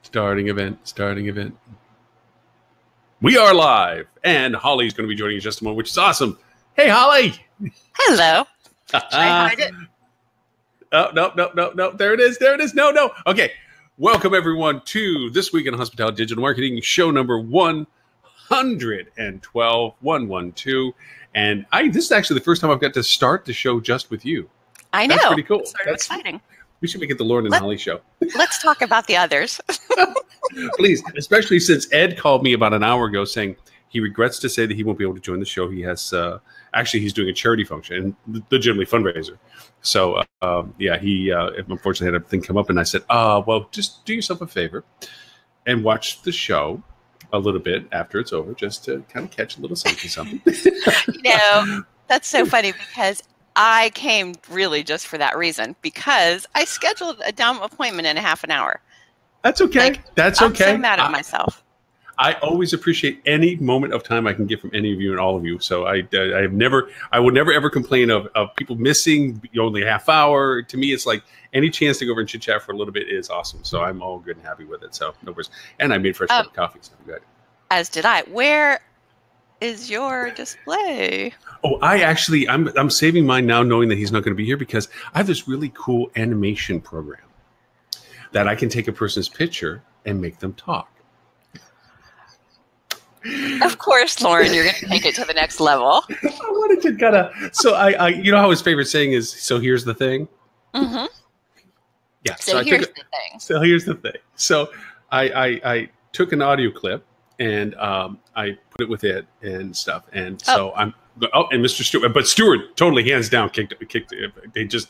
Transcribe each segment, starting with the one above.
Starting event. Starting event. We are live, and Holly's going to be joining us just a moment, which is awesome. Hey, Holly. Hello. Should I hide it? Oh, no. There it is. No. Okay. Welcome, everyone, to This Week in Hospitality Digital Marketing, show number 112. And this is actually the first time I've got to start the show just with you. I know. That's pretty cool. It's sort of exciting. We should make it the Lauren and Holly show. Let's talk about the others. Please, especially since Ed called me about an hour ago saying he regrets to say that he won't be able to join the show. He has he's doing a charity function and legitimately fundraiser. So he unfortunately had a thing come up, and I said, well, just do yourself a favor and watch the show a little bit after it's over, just to kind of catch a little something. That's so funny because I came really just for that reason, because I scheduled a dumb appointment in a half an hour. That's okay. I'm so mad at myself. I always appreciate any moment of time I can get from any of you and all of you. So I will never ever complain of people missing only a half hour. To me, it's like any chance to go over and chit chat for a little bit is awesome. So I'm all good and happy with it. So no worries. And I made fresh cup of coffee. So I'm good. As did I. Where is your display? Oh, I'm saving mine now, knowing that he's not going to be here, because I have this really cool animation program that I can take a person's picture and make them talk. Of course, Lauren, you're going to take it to the next level. I wanted to so I you know how his favorite saying is, so here's the thing? Mm-hmm. Yeah. So here's the thing. So here's the thing. So I took an audio clip and I put it with it and stuff. And so and Mr. Stewart, but Stewart totally hands down kicked it.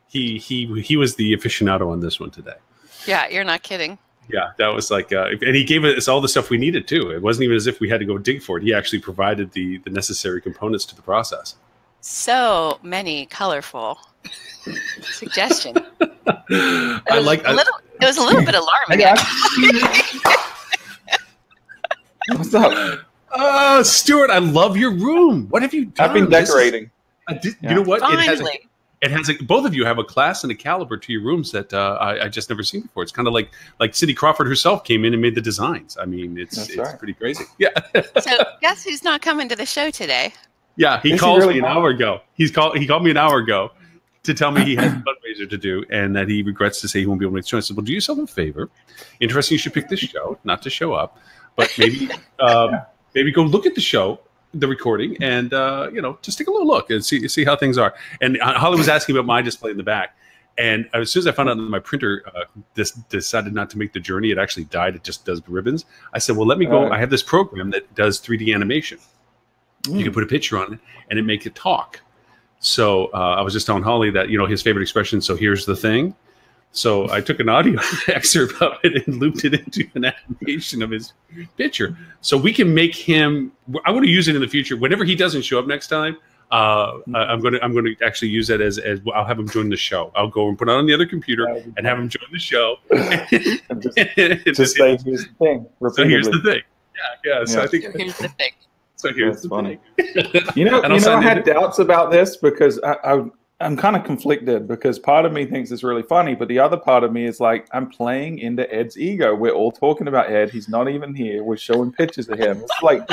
He was the aficionado on this one today. Yeah, you're not kidding. Yeah, that was like, and he gave us all the stuff we needed too. It wasn't even as if we had to go dig for it. He actually provided the necessary components to the process. So many colorful suggestions. It was a little bit alarming. What's up? Stuart, I love your room. What have you done? I've been decorating. You know what? Finally. It has both of you have a class and a caliber to your rooms that I just never seen before. It's kind of like Cindy Crawford herself came in and made the designs. I mean, it's pretty crazy. Yeah. So guess who's not coming to the show today? Yeah, he called me an hour ago. He called me an hour ago to tell me he has a fundraiser to do and that he regrets to say he won't be able to make the show. I said, well, do yourself a favor. Interesting, you should pick this show, not to show up, but maybe maybe go look at the show, the recording, and just take a little look and see how things are. And Holly was asking about my display in the back, and as soon as I found out that my printer decided not to make the journey, it actually died. It just does ribbons. I said, well, let me go. I have this program that does 3D animation. You can put a picture on it and it makes it talk. So I was just telling Holly that his favorite expression. So here's the thing. So I took an audio excerpt of it and looped it into an animation of his picture. So we can make him. I want to use it in the future. Whenever he doesn't show up next time, I'm going to actually use that as I'll have him join the show. I'll go and put it on the other computer and have him join the show. just say here's the thing. So here's the thing. Yeah. So I think here's the thing. So here's the thing. I had doubts about this because I'm kind of conflicted, because part of me thinks it's really funny, but the other part of me is like, I'm playing into Ed's ego. We're all talking about Ed. He's not even here. We're showing pictures of him. It's like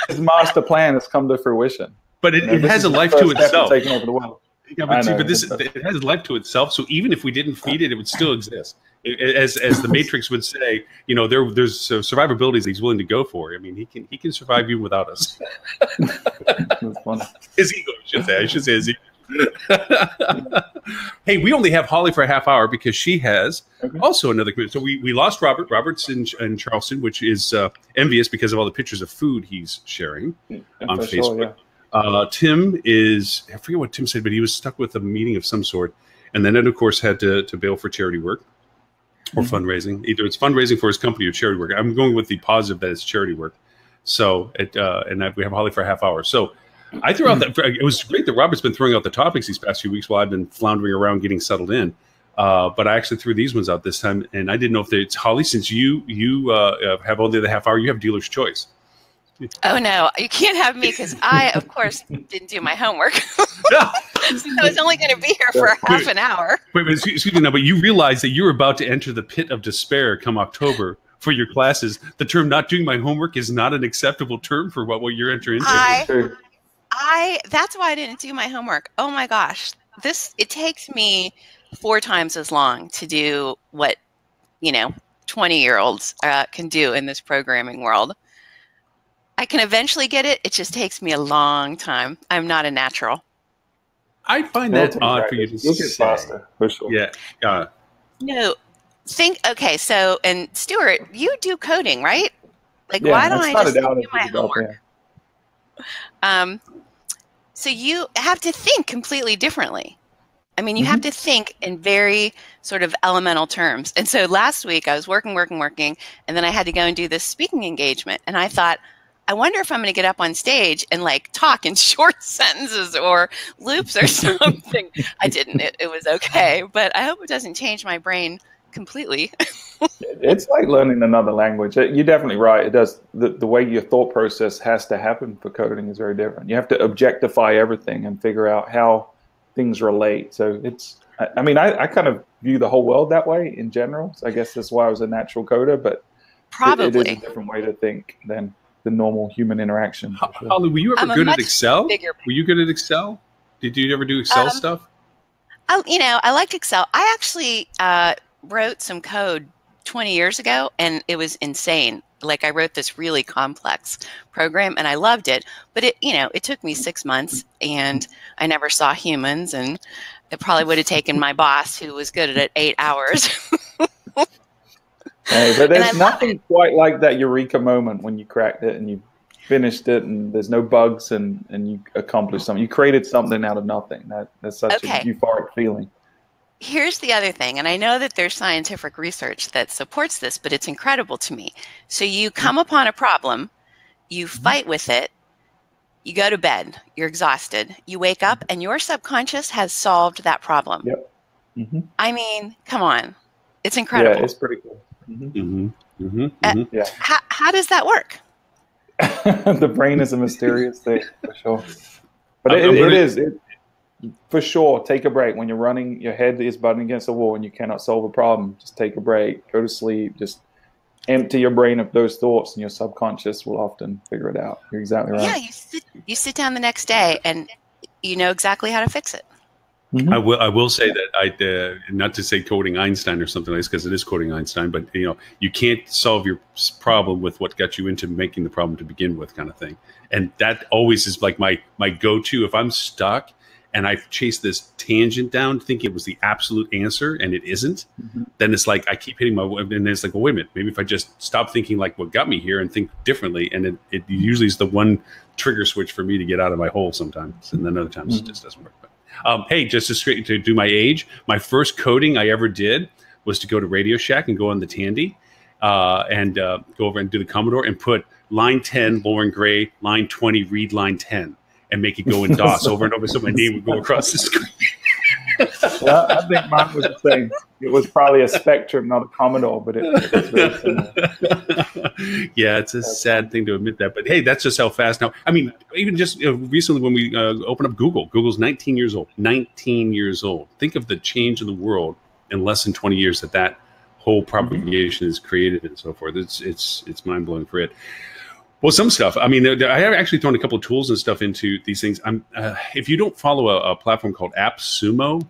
his master plan has come to fruition. But it has a life to itself. Taking over the world. Yeah, it has a life to itself. So even if we didn't feed it, it would still exist. As the Matrix would say, there's survivability that he's willing to go for. I mean, he can survive even without us. That's funny. His ego, I should say his ego. Hey, we only have Holly for a half hour because she has also another commitment. So we lost Robert. Robert's in Charleston, which is envious because of all the pictures of food he's sharing on Facebook. Tim is, I forget what Tim said, but he was stuck with a meeting of some sort. And then Ed, of course, had to bail for charity work or fundraising. Either it's fundraising for his company or charity work. I'm going with the positive that it's charity work. So we have Holly for a half hour. So I threw out that. It was great that Robert's been throwing out the topics these past few weeks while I've been floundering around getting settled in. But I actually threw these ones out this time, and I didn't know if it's Holly. Since you have only the half hour, you have dealer's choice. Oh no, you can't have me because I, of course, didn't do my homework. So I was only going to be here for half an hour. Wait, excuse me now, but you realize that you're about to enter the pit of despair come October for your classes. The term "not doing my homework" is not an acceptable term for what you're entering into. That's why I didn't do my homework. Oh my gosh, it takes me 4 times as long to do what 20-year-olds can do in this programming world. I can eventually get it. It just takes me a long time. I'm not a natural. I find that odd for you to say. You'll get faster, for sure. Yeah. No, okay. So, and Stuart, you do coding, right? Like, why don't I just do my homework? So you have to think completely differently. I mean, you have to think in very sort of elemental terms. And so last week I was working, and then I had to go and do this speaking engagement. And I thought, I wonder if I'm going to get up on stage and like talk in short sentences or loops or something. I didn't. It was okay. But I hope it doesn't change my brain completely. It's like learning another language. You're definitely right. It does. The way your thought process has to happen for coding is very different. You have to objectify everything and figure out how things relate. So I mean, I kind of view the whole world that way in general. So I guess that's why I was a natural coder, but probably it is a different way to think than the normal human interaction. Holly, were you ever good at Excel? Were you good at Excel? Did you ever do Excel stuff? I liked Excel. I actually wrote some code 20 years ago, and it was insane. Like, I wrote this really complex program and I loved it, but it took me 6 months and I never saw humans, and it probably would have taken my boss, who was good at it, 8 hours. Hey, but there's nothing quite like that eureka moment when you cracked it and you finished it and there's no bugs and you accomplished something. You created something out of nothing. That's such a euphoric feeling. Here's the other thing, and I know that there's scientific research that supports this, but it's incredible to me. So you come upon a problem, you fight with it, you go to bed, you're exhausted, you wake up, and your subconscious has solved that problem. Yep. I mean, come on. It's incredible. Yeah, it's pretty cool. Yeah. How does that work? The brain is a mysterious thing, for sure. But it is. For sure, take a break. When you're running, your head is butting against the wall and you cannot solve a problem. Just take a break, go to sleep, just empty your brain of those thoughts, and your subconscious will often figure it out. You're exactly right. Yeah, you sit down the next day and you know exactly how to fix it. I will say that not to say coding Einstein or something like this, because it is coding Einstein, but you can't solve your problem with what got you into making the problem to begin with, kind of thing. And that always is like my go-to. If I'm stuck and I chase this tangent down thinking it was the absolute answer and it isn't, then it's like I keep hitting and it's like, well, wait a minute, maybe if I just stop thinking like what got me here and think differently, and it usually is the one trigger switch for me to get out of my hole sometimes, and then other times it just doesn't work. Hey, just to do my age, my first coding I ever did was to go to Radio Shack and go on the Tandy and go over and do the Commodore and put line 10, Lauren Gray, line 20, read line 10, and make it go in DOS over and over so my name would go across the screen. Well, I think mine was the same. It was probably a Spectrum, not a Commodore, but it was very similar. Yeah, it's a sad thing to admit that. But hey, that's just how fast now. I mean, even just recently when we opened up Google, Google's 19 years old. 19 years old. Think of the change in the world in less than 20 years that whole propagation is created and so forth. It's mind-blowing for it. Well, some stuff. I mean, I have actually thrown a couple of tools and stuff into these things. If you don't follow a platform called AppSumo,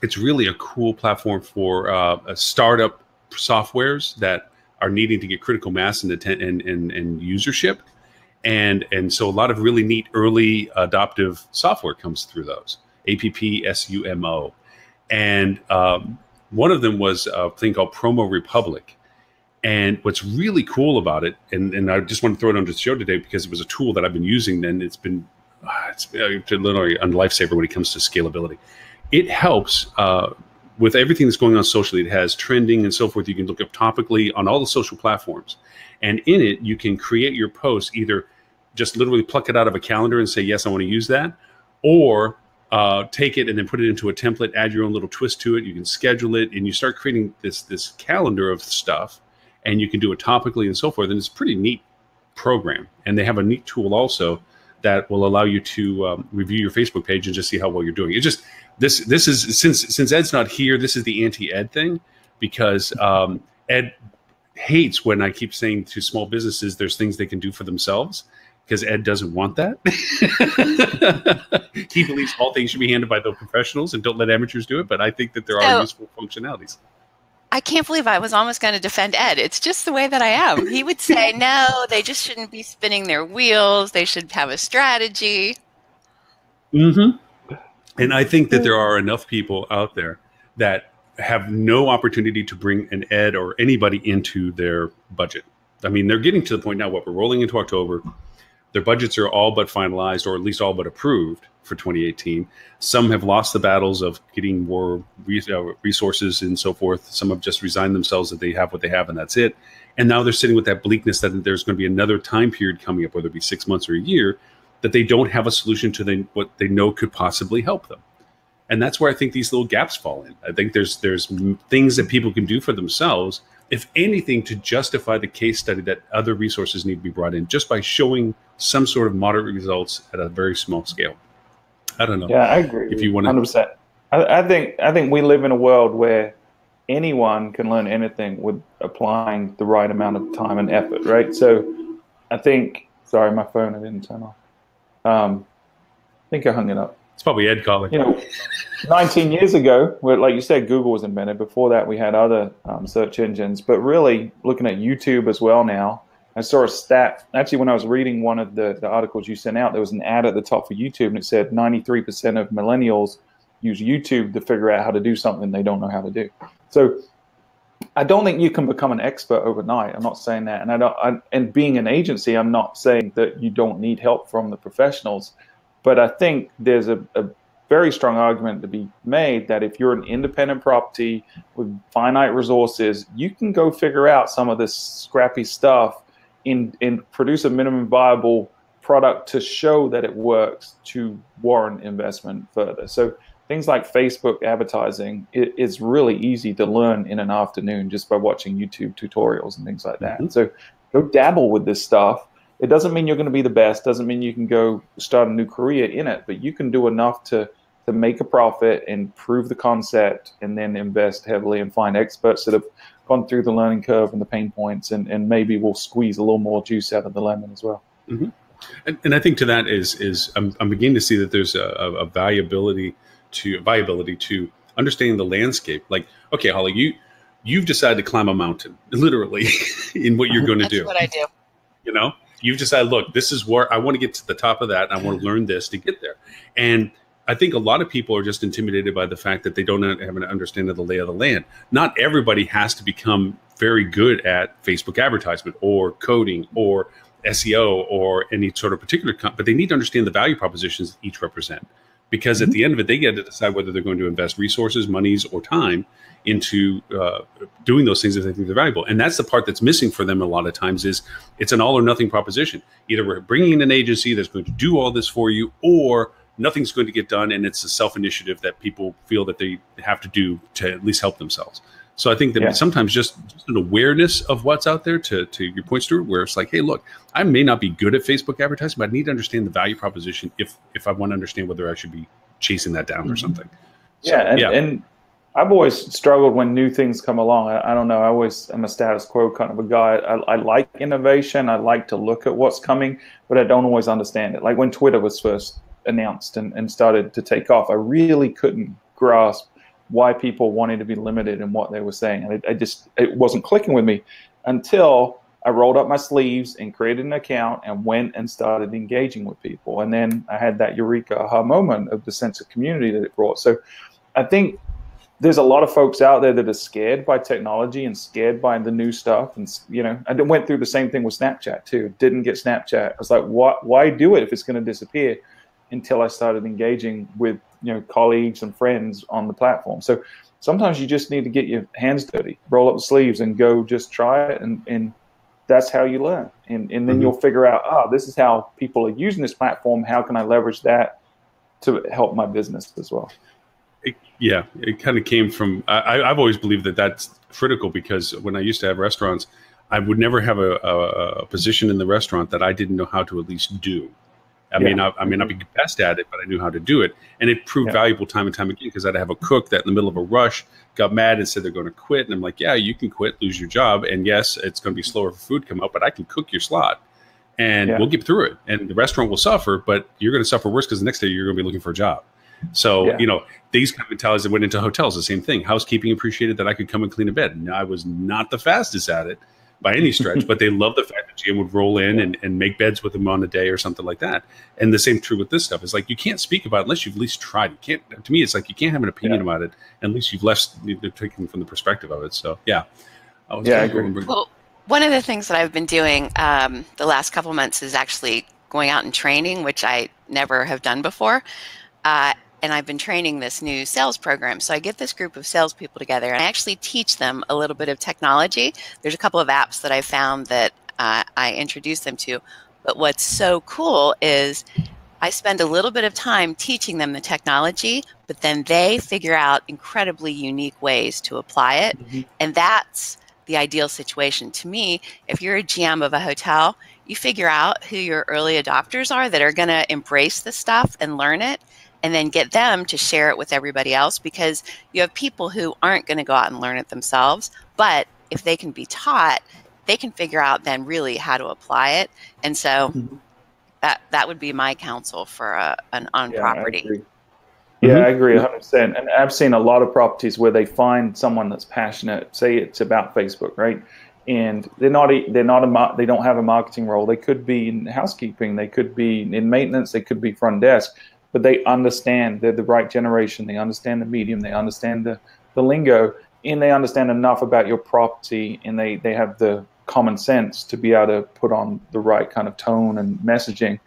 it's really a cool platform for startup softwares that are needing to get critical mass and usership, and so a lot of really neat early adoptive software comes through those. AppSumo, and one of them was a thing called Promo Republic. And what's really cool about it, and I just want to throw it onto the show today because it was a tool that I've been using, and it's literally a lifesaver when it comes to scalability. It helps with everything that's going on socially. It has trending and so forth. You can look up topically on all the social platforms. And in it, you can create your post, either just literally pluck it out of a calendar and say, yes, I want to use that, or take it and then put it into a template, add your own little twist to it. You can schedule it, and you start creating this calendar of stuff. And you can do it topically and so forth. And it's a pretty neat program. And they have a neat tool also that will allow you to review your Facebook page and just see how well you're doing. It's just, this is, since Ed's not here, this is the anti-Ed thing, because Ed hates when I keep saying to small businesses, there's things they can do for themselves, because Ed doesn't want that. He believes all things should be handled by the professionals and don't let amateurs do it. But I think that there are useful functionalities. I can't believe I was almost going to defend Ed. It's just the way that I am. He would say, no, they just shouldn't be spinning their wheels. They should have a strategy. Mm-hmm. And I think that there are enough people out there that have no opportunity to bring an Ed or anybody into their budget. I mean, they're getting to the point now where we're rolling into October. Their budgets are all but finalized, or at least all but approved for 2018. Some have lost the battles of getting more resources and so forth. Some have just resigned themselves that they have what they have and that's it. And now they're sitting with that bleakness that there's going to be another time period coming up, whether it be 6 months or a year, that they don't have a solution to what they know could possibly help them. And that's where I think these little gaps fall in. I think there's things that people can do for themselves, if anything, to justify the case study that other resources need to be brought in, just by showing some sort of moderate results at a very small scale. I don't know. Yeah, I agree. If you want to, 100%. I think we live in a world where anyone can learn anything with applying the right amount of time and effort, right? So I think, sorry, my phone, I didn't turn off. I think I hung it up. It's probably Ed calling. 19 years ago, where, like you said, Google was invented. Before that, we had other search engines. But really, looking at YouTube as well now, I saw a stat. Actually, when I was reading one of the articles you sent out, there was an ad at the top for YouTube, and it said 93% of millennials use YouTube to figure out how to do something they don't know how to do. So I don't think you can become an expert overnight. I'm not saying that. And being an agency, I'm not saying that you don't need help from the professionals. But I think there's a very strong argument to be made that if you're an independent property with finite resources, you can go figure out some of this scrappy stuff and produce a minimum viable product to show that it works to warrant investment further. So things like Facebook advertising, it's really easy to learn in an afternoon just by watching YouTube tutorials and things like that. Mm-hmm. So go dabble with this stuff. It doesn't mean you're going to be the best, doesn't mean you can go start a new career in it, but you can do enough to make a profit and prove the concept, and then invest heavily and find experts that have gone through the learning curve and the pain points, and maybe we'll squeeze a little more juice out of the lemon as well. Mm-hmm. And I think to that is I'm beginning to see that there's a viability to understanding the landscape. Like, okay, Holly, you've decided to climb a mountain, literally, in what you're going to do. That's what I do. You've decided, look, this is where I want to get to the top of that. And I want to learn this to get there. And I think a lot of people are just intimidated by the fact that they don't have an understanding of the lay of the land. Not everybody has to become very good at Facebook advertisement or coding or SEO or any sort of particular, but they need to understand the value propositions each represent. Because at the end of it, they get to decide whether they're going to invest resources, monies, or time into doing those things that they think they're valuable. And that's the part that's missing for them a lot of times. Is it's an all or nothing proposition. Either we're bringing in an agency that's going to do all this for you, or nothing's going to get done, and it's a self-initiative that people feel that they have to do to at least help themselves. So I think that sometimes just an awareness of what's out there, to your point, Stuart, where it's like, hey, look, I may not be good at Facebook advertising, but I need to understand the value proposition if I want to understand whether I should be chasing that down or something. And I've always struggled when new things come along. I don't know. I'm a status quo kind of a guy. I like innovation. I like to look at what's coming, but I don't always understand it. Like when Twitter was first announced and started to take off, I really couldn't grasp why people wanted to be limited in what they were saying. And it wasn't clicking with me until I rolled up my sleeves and created an account and went and started engaging with people. And then I had that eureka aha moment of the sense of community that it brought. So I think there's a lot of folks out there that are scared by technology and scared by the new stuff. And, I went through the same thing with Snapchat too. Didn't get Snapchat. I was like, why do it if it's going to disappear? Until I started engaging with colleagues and friends on the platform. So sometimes you just need to get your hands dirty, roll up the sleeves, and go just try it, and that's how you learn. And then you'll figure out, this is how people are using this platform. How can I leverage that to help my business as well? It kind of came from. I've always believed that that's critical, because when I used to have restaurants, I would never have a position in the restaurant that I didn't know how to at least do. I may not be best at it, but I knew how to do it. And it proved valuable time and time again, because I'd have a cook that in the middle of a rush got mad and said they're going to quit. And I'm like, yeah, you can quit, lose your job. And yes, it's going to be slower for food to come out, but I can cook your slot and we'll get through it. And the restaurant will suffer, but you're going to suffer worse because the next day you're going to be looking for a job. So, these kind of mentalities that went into hotels, the same thing. Housekeeping appreciated that I could come and clean a bed. And I was not the fastest at it by any stretch, but they loved the fact that GM would roll in and make beds with them on a day or something like that. And the same true with this stuff. It's like, you can't speak about it unless you've at least tried. You can't, to me, it's like, you can't have an opinion about it unless you've taken from the perspective of it. So, I agree. Well, one of the things that I've been doing the last couple months is actually going out and training, which I never have done before. And I've been training this new sales program. So I get this group of salespeople together and I actually teach them a little bit of technology. There's a couple of apps that I found that I introduced them to. But what's so cool is I spend a little bit of time teaching them the technology, but then they figure out incredibly unique ways to apply it. And that's the ideal situation. To me, if you're a GM of a hotel, you figure out who your early adopters are that are going to embrace the stuff and learn it, and then get them to share it with everybody else, because you have people who aren't going to go out and learn it themselves. But if they can be taught, they can figure out then really how to apply it. And so that would be my counsel for an on-property. I agree 100%. And I've seen a lot of properties where they find someone that's passionate. Say it's about Facebook, right? And they don't have a marketing role. They could be in housekeeping. They could be in maintenance. They could be front desk. But they understand, they're the right generation. They understand the medium. They understand the lingo, and they understand enough about your property, and they have the common sense to be able to put on the right kind of tone and messaging.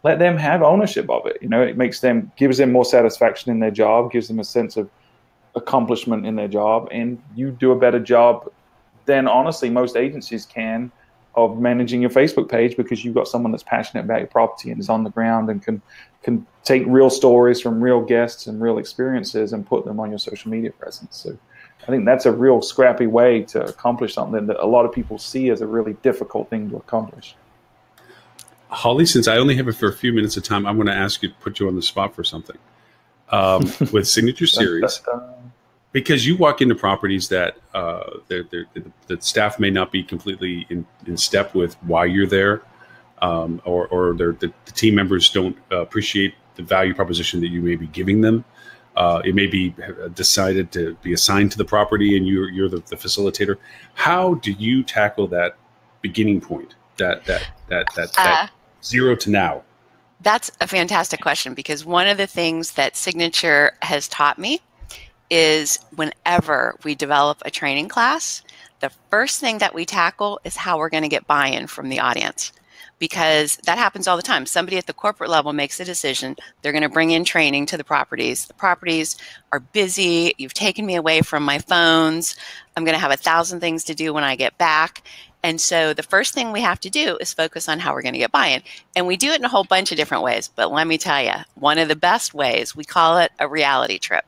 Let them have ownership of it. It gives them more satisfaction in their job, gives them a sense of accomplishment in their job, and you do a better job than honestly most agencies can of managing your Facebook page, because you've got someone that's passionate about your property and is on the ground and can take real stories from real guests and real experiences and put them on your social media presence. So I think that's a real scrappy way to accomplish something that a lot of people see as a really difficult thing to accomplish. Holly, since I only have it for a few minutes of time, I'm going to ask you to put you on the spot for something with Signature Series. Because you walk into properties that the staff may not be completely in step with why you're there, or the team members don't appreciate the value proposition that you may be giving them. It may be decided to be assigned to the property, and you're the facilitator. How do you tackle that beginning point, that 0 to now? That's a fantastic question, because one of the things that Signature has taught me is whenever we develop a training class, the first thing that we tackle is how we're going to get buy-in from the audience, because that happens all the time. Somebody at the corporate level makes a decision. They're going to bring in training to the properties. The properties are busy. You've taken me away from my phones. I'm going to have 1,000 things to do when I get back. And so the first thing we have to do is focus on how we're going to get buy-in. And we do it in a whole bunch of different ways. But let me tell you, one of the best ways, we call it a reality trip.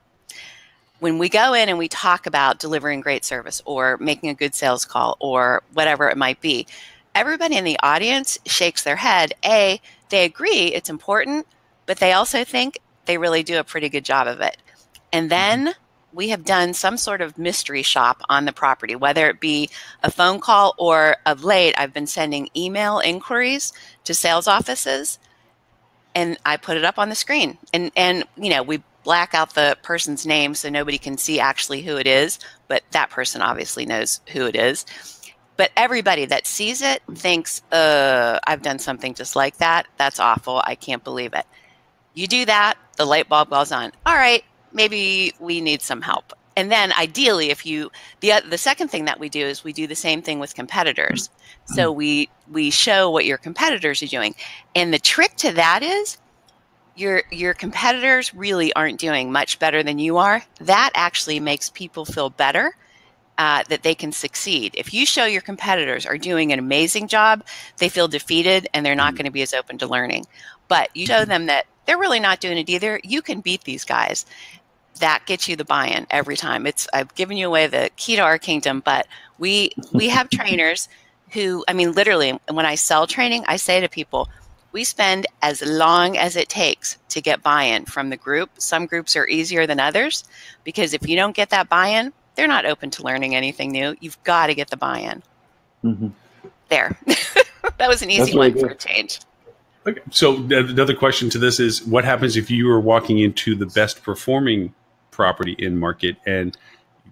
When we go in and we talk about delivering great service or making a good sales call or whatever it might be, everybody in the audience shakes their head. They agree it's important, but they also think they really do a pretty good job of it. And then we have done some sort of mystery shop on the property, whether it be a phone call or of late, I've been sending email inquiries to sales offices, and I put it up on the screen. And we black out the person's name so nobody can see actually who it is, but that person obviously knows who it is. But everybody that sees it thinks, I've done something just like that. That's awful. I can't believe it. You do that, the light bulb goes on. All right, maybe we need some help. And then ideally, the second thing that we do is we do the same thing with competitors. So we show what your competitors are doing. And the trick to that is your competitors really aren't doing much better than you are. That actually makes people feel better that they can succeed. If you show your competitors are doing an amazing job, they feel defeated and they're not going to be as open to learning. But you show them that they're really not doing it either. You can beat these guys. That gets you the buy-in every time. I've given you away the key to our kingdom, but we have trainers who, literally, when I sell training, I say to people, We spend as long as it takes to get buy-in from the group. Some groups are easier than others because if you don't get that buy-in, they're not open to learning anything new. You've got to get the buy-in. Mm-hmm. There. That was an easy one for a change. Okay. So another question to this is, what happens if you are walking into the best performing property in market and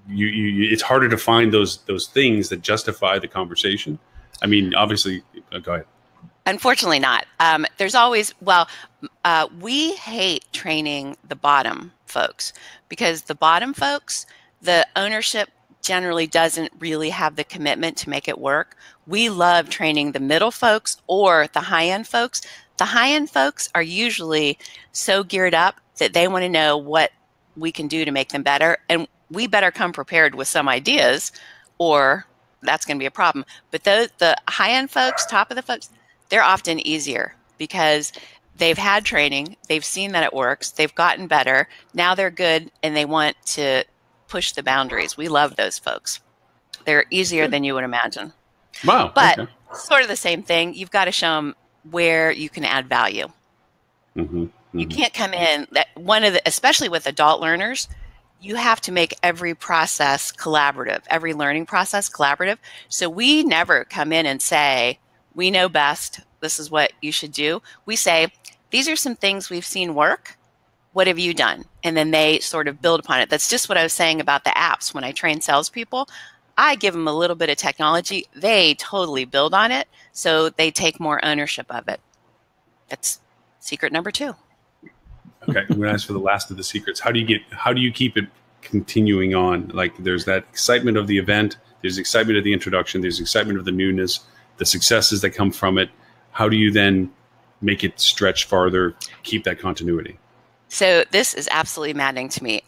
you it's harder to find those things that justify the conversation? I mean, obviously, go ahead. Unfortunately not. There's always, we hate training the bottom folks because the bottom folks, the ownership generally doesn't really have the commitment to make it work. We love training the middle folks or the high-end folks. The high-end folks are usually so geared up that they want to know what we can do to make them better. And we better come prepared with some ideas or that's going to be a problem. But the high-end folks, top of the folks, they're often easier because they've had training, they've seen that it works, they've gotten better, now they're good, and they want to push the boundaries. We love those folks. They're easier than you would imagine. Wow. But sort of the same thing. You've got to show them where you can add value. Mm-hmm. Mm-hmm. You can't come in, especially with adult learners, you have to make every process collaborative, every learning process collaborative. So we never come in and say, we know best, this is what you should do. We say, these are some things we've seen work. What have you done? And then they sort of build upon it. That's just what I was saying about the apps. When I train salespeople, I give them a little bit of technology. They totally build on it. So they take more ownership of it. That's secret number 2. Okay, I'm going to ask for the last of the secrets. How do you keep it continuing on? Like, there's that excitement of the event, there's excitement of the introduction, there's excitement of the newness, the successes that come from it. How do you then make it stretch farther, keep that continuity? So this is absolutely maddening to me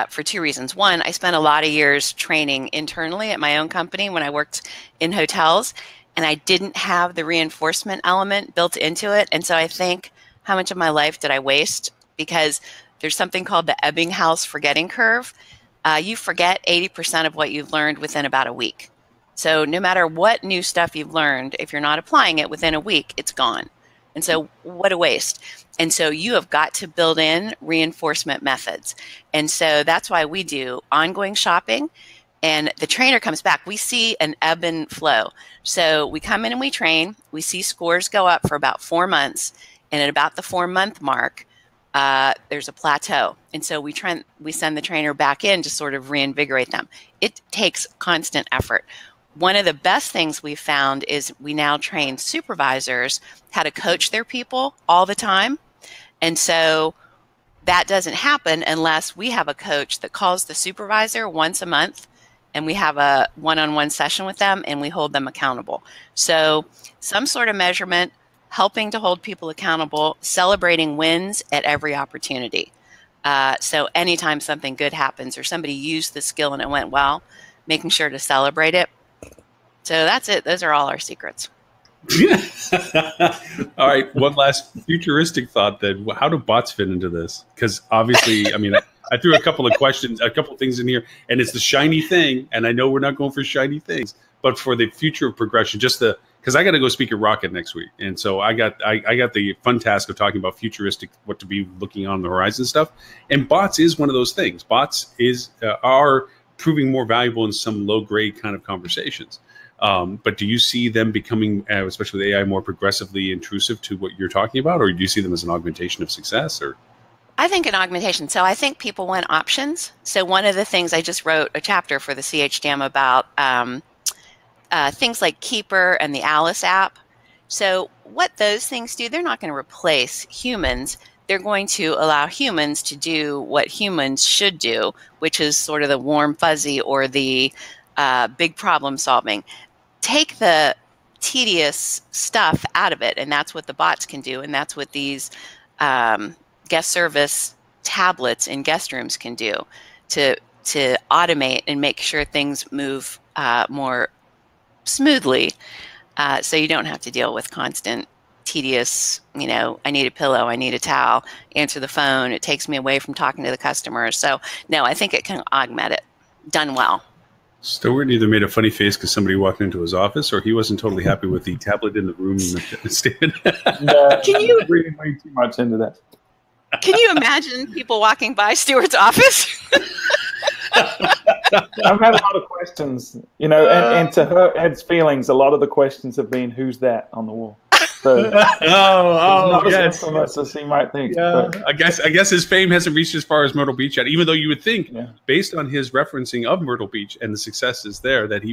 for 2 reasons. One, I spent a lot of years training internally at my own company when I worked in hotels, and I didn't have the reinforcement element built into it. And so I think, how much of my life did I waste? Because there's something called the Ebbinghaus forgetting curve. You forget 80% of what you've learned within about a week. So no matter what new stuff you've learned, if you're not applying it within a week, it's gone. And so what a waste. And so you have got to build in reinforcement methods. And so that's why we do ongoing shopping. And the trainer comes back. We see an ebb and flow. So we come in and we train. We see scores go up for about 4 months. And at about the 4-month mark, there's a plateau. And so we send the trainer back in to sort of reinvigorate them. It takes constant effort. One of the best things we've found is we now train supervisors how to coach their people all the time. And so that doesn't happen unless we have a coach that calls the supervisor once a month and we have a one-on-one session with them and we hold them accountable. So some sort of measurement, helping to hold people accountable, celebrating wins at every opportunity. So anytime something good happens or somebody used the skill and it went well, making sure to celebrate it. So that's it. Those are all our secrets. All right. One last futuristic thought then. How do bots fit into this? Because obviously, I mean, I threw a couple of questions, a couple of things in here, and it's the shiny thing. And I know we're not going for shiny things, but for the future of progression, because I got to go speak at Rocket next week. And so I got the fun task of talking about futuristic, what to be looking on the horizon stuff. And bots is one of those things. Bots are proving more valuable in some low grade kind of conversations. But do you see them becoming, especially with AI, more progressively intrusive to what you're talking about, or do you see them as an augmentation of success? Or I think an augmentation. So I think people want options. So one of the things, I just wrote a chapter for the CHDM about things like Keeper and the Alice app. So what those things do, they're not going to replace humans. They're going to allow humans to do what humans should do, which is sort of the warm fuzzy or the big problem solving. Take the tedious stuff out of it, and that's what the bots can do, and that's what these guest service tablets in guest rooms can do to automate and make sure things move more smoothly, so you don't have to deal with constant tedious, I need a pillow, I need a towel, answer the phone. It takes me away from talking to the customer. So no, I think it can augment it, done well. Stewart either made a funny face because somebody walked into his office, or he wasn't totally happy with the tablet in the room and the stand. Can you reading way too much into that? Can you imagine people walking by Stewart's office? I've had a lot of questions, you know, and to hurt Ed's feelings, a lot of the questions have been, "Who's that on the wall?" So, yes, so much as he might think. Yeah, I guess his fame hasn't reached as far as Myrtle Beach yet. Even though you would think, based on his referencing of Myrtle Beach and the successes there, that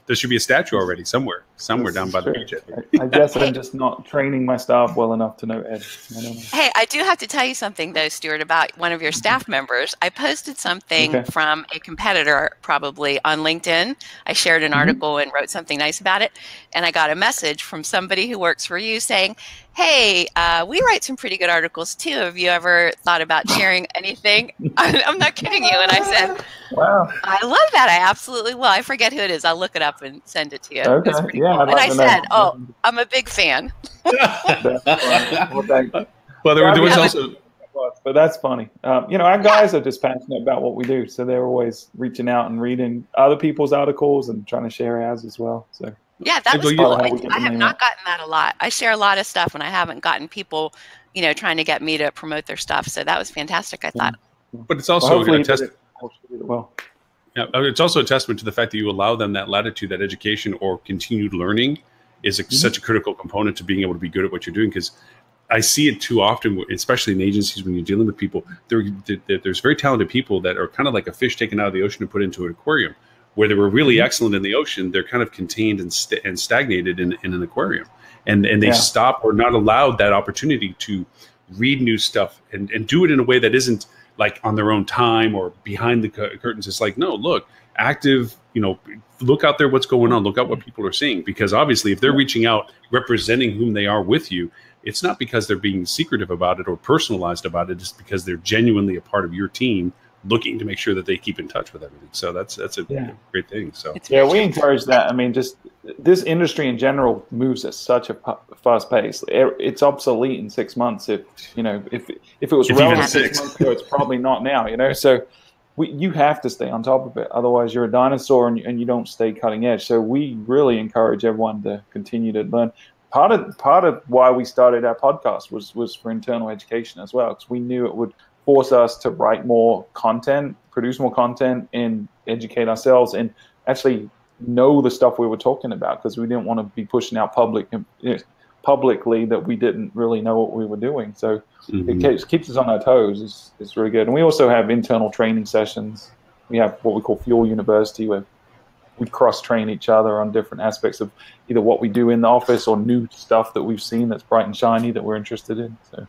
there should be a statue already somewhere down by the beach. I guess I'm just not training my staff well enough to know Ed. I don't know. Hey, I do have to tell you something though, Stewart, about one of your staff members. I posted something from a competitor, probably on LinkedIn. I shared an article and wrote something nice about it, and I got a message from somebody who works for you saying, "Hey, we write some pretty good articles too. Have you ever thought about sharing anything?" I'm not kidding you. And I said, "Wow, I love that. I absolutely will. I forget who it is. I'll look it up and send it to you." Okay. It's pretty cool. And I said, "Oh, I'm a big fan." Well, there was also. But that's funny. You know, our guys are just passionate about what we do, so they're always reaching out and reading other people's articles and trying to share ours as well. So. Yeah, that was cool. I have not gotten that a lot. I share a lot of stuff, and I haven't gotten people, you know, trying to get me to promote their stuff. So that was fantastic, I thought. But it's also a testament. Yeah, it's also a testament to the fact that you allow them that latitude, that education or continued learning is such a critical component to being able to be good at what you're doing. Because I see it too often, especially in agencies, when you're dealing with people, there's very talented people that are kind of like a fish taken out of the ocean and put into an aquarium. Where they were really excellent in the ocean, they're kind of contained and stagnated in an aquarium. And they stop or not allowed that opportunity to read new stuff and do it in a way that isn't like on their own time or behind the curtains. It's like, no, look, active, you know, look out there, what's going on, look out what people are seeing. Because obviously if they're reaching out, representing whom they are with you, it's not because they're being secretive about it or personalized about it. It's because they're genuinely a part of your team, looking to make sure that they keep in touch with everything. So that's a great thing. So we encourage that. I mean, just this industry in general moves at such a fast pace. It's obsolete in 6 months. If it was relevant 6 months ago, it's probably not now. You know, so you have to stay on top of it. Otherwise, you're a dinosaur and you don't stay cutting edge. So we really encourage everyone to continue to learn. Part of why we started our podcast was for internal education as well, because we knew it would force us to write more content, produce more content, and educate ourselves, and actually know the stuff we were talking about, because we didn't want to be pushing out publicly that we didn't really know what we were doing. So it keeps us on our toes. It's really good. And we also have internal training sessions. We have what we call Fuel University, where we cross-train each other on different aspects of either what we do in the office or new stuff that we've seen that's bright and shiny that we're interested in. So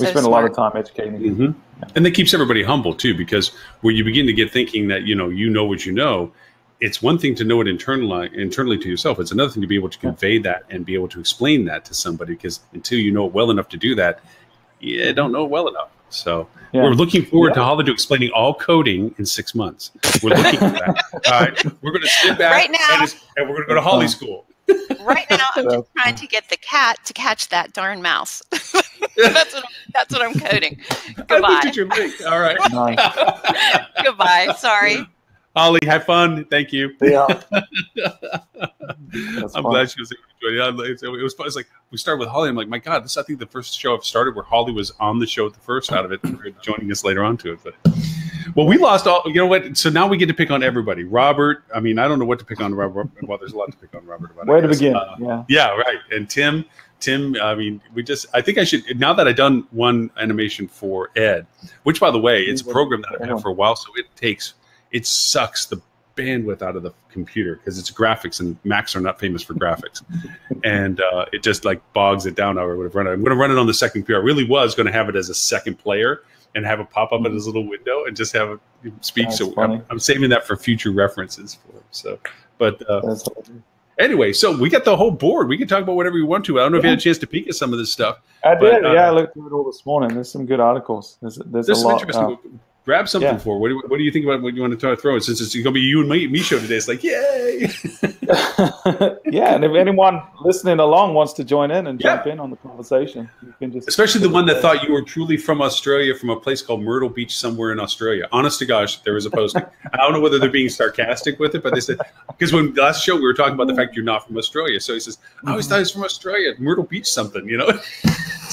we spend a lot of time educating. And that keeps everybody humble too, because when you begin to get thinking that you know what you know, it's one thing to know it internally to yourself. It's another thing to be able to convey that and be able to explain that to somebody, because until you know it well enough to do that, you don't know it well enough. So we're looking forward to Holly explaining all coding in 6 months. We're looking for that. All right, we're going to sit back right now, and we're going to go to Holly school. Right now, I'm just trying to get the cat to catch that darn mouse. That's what I'm coding. Goodbye. I looked at your link. All right. Goodbye. Sorry. Holly, have fun. Thank you. Yeah. I'm glad she was able to join it. It was fun. It's like we started with Holly. I'm like, my God, this is, I think, the first show I've started where Holly was on the show at the first out of it, joining us later on to it. But well, we lost all. You know what? So now we get to pick on everybody. Robert. I mean, I don't know what to pick on Robert. Well, there's a lot to pick on Robert about. Where to begin? Yeah, right. And Tim. I mean, I think I should, now that I've done one animation for Ed, which, by the way, it's a program that I've had for a while, so it sucks the bandwidth out of the computer because it's graphics, and Macs are not famous for graphics. And it just like bogs it down. I would have run it. I'm going to run it on the second computer. I really was going to have it as a second player and have it pop up in this little window and just have it speak. That's so funny. I'm saving that for future references for him. So, but anyway, so we got the whole board. We can talk about whatever we want to. I don't know if you had a chance to peek at some of this stuff. I did. I looked through it all this morning. There's some good articles. There's a some lot. Interesting. grab something for. What do you think about what you want to try to throw? Since it's going to be you and me show today, it's like, yay! Yeah, and if anyone listening along wants to join in and jump in on the conversation, you can just. Especially the one that thought you were truly from Australia, from a place called Myrtle Beach, somewhere in Australia. Honest to gosh, there was a posting. I don't know whether they're being sarcastic with it, but they said, because when last show we were talking about the fact you're not from Australia, so he says, I always thought he was from Australia, Myrtle Beach, something, you know.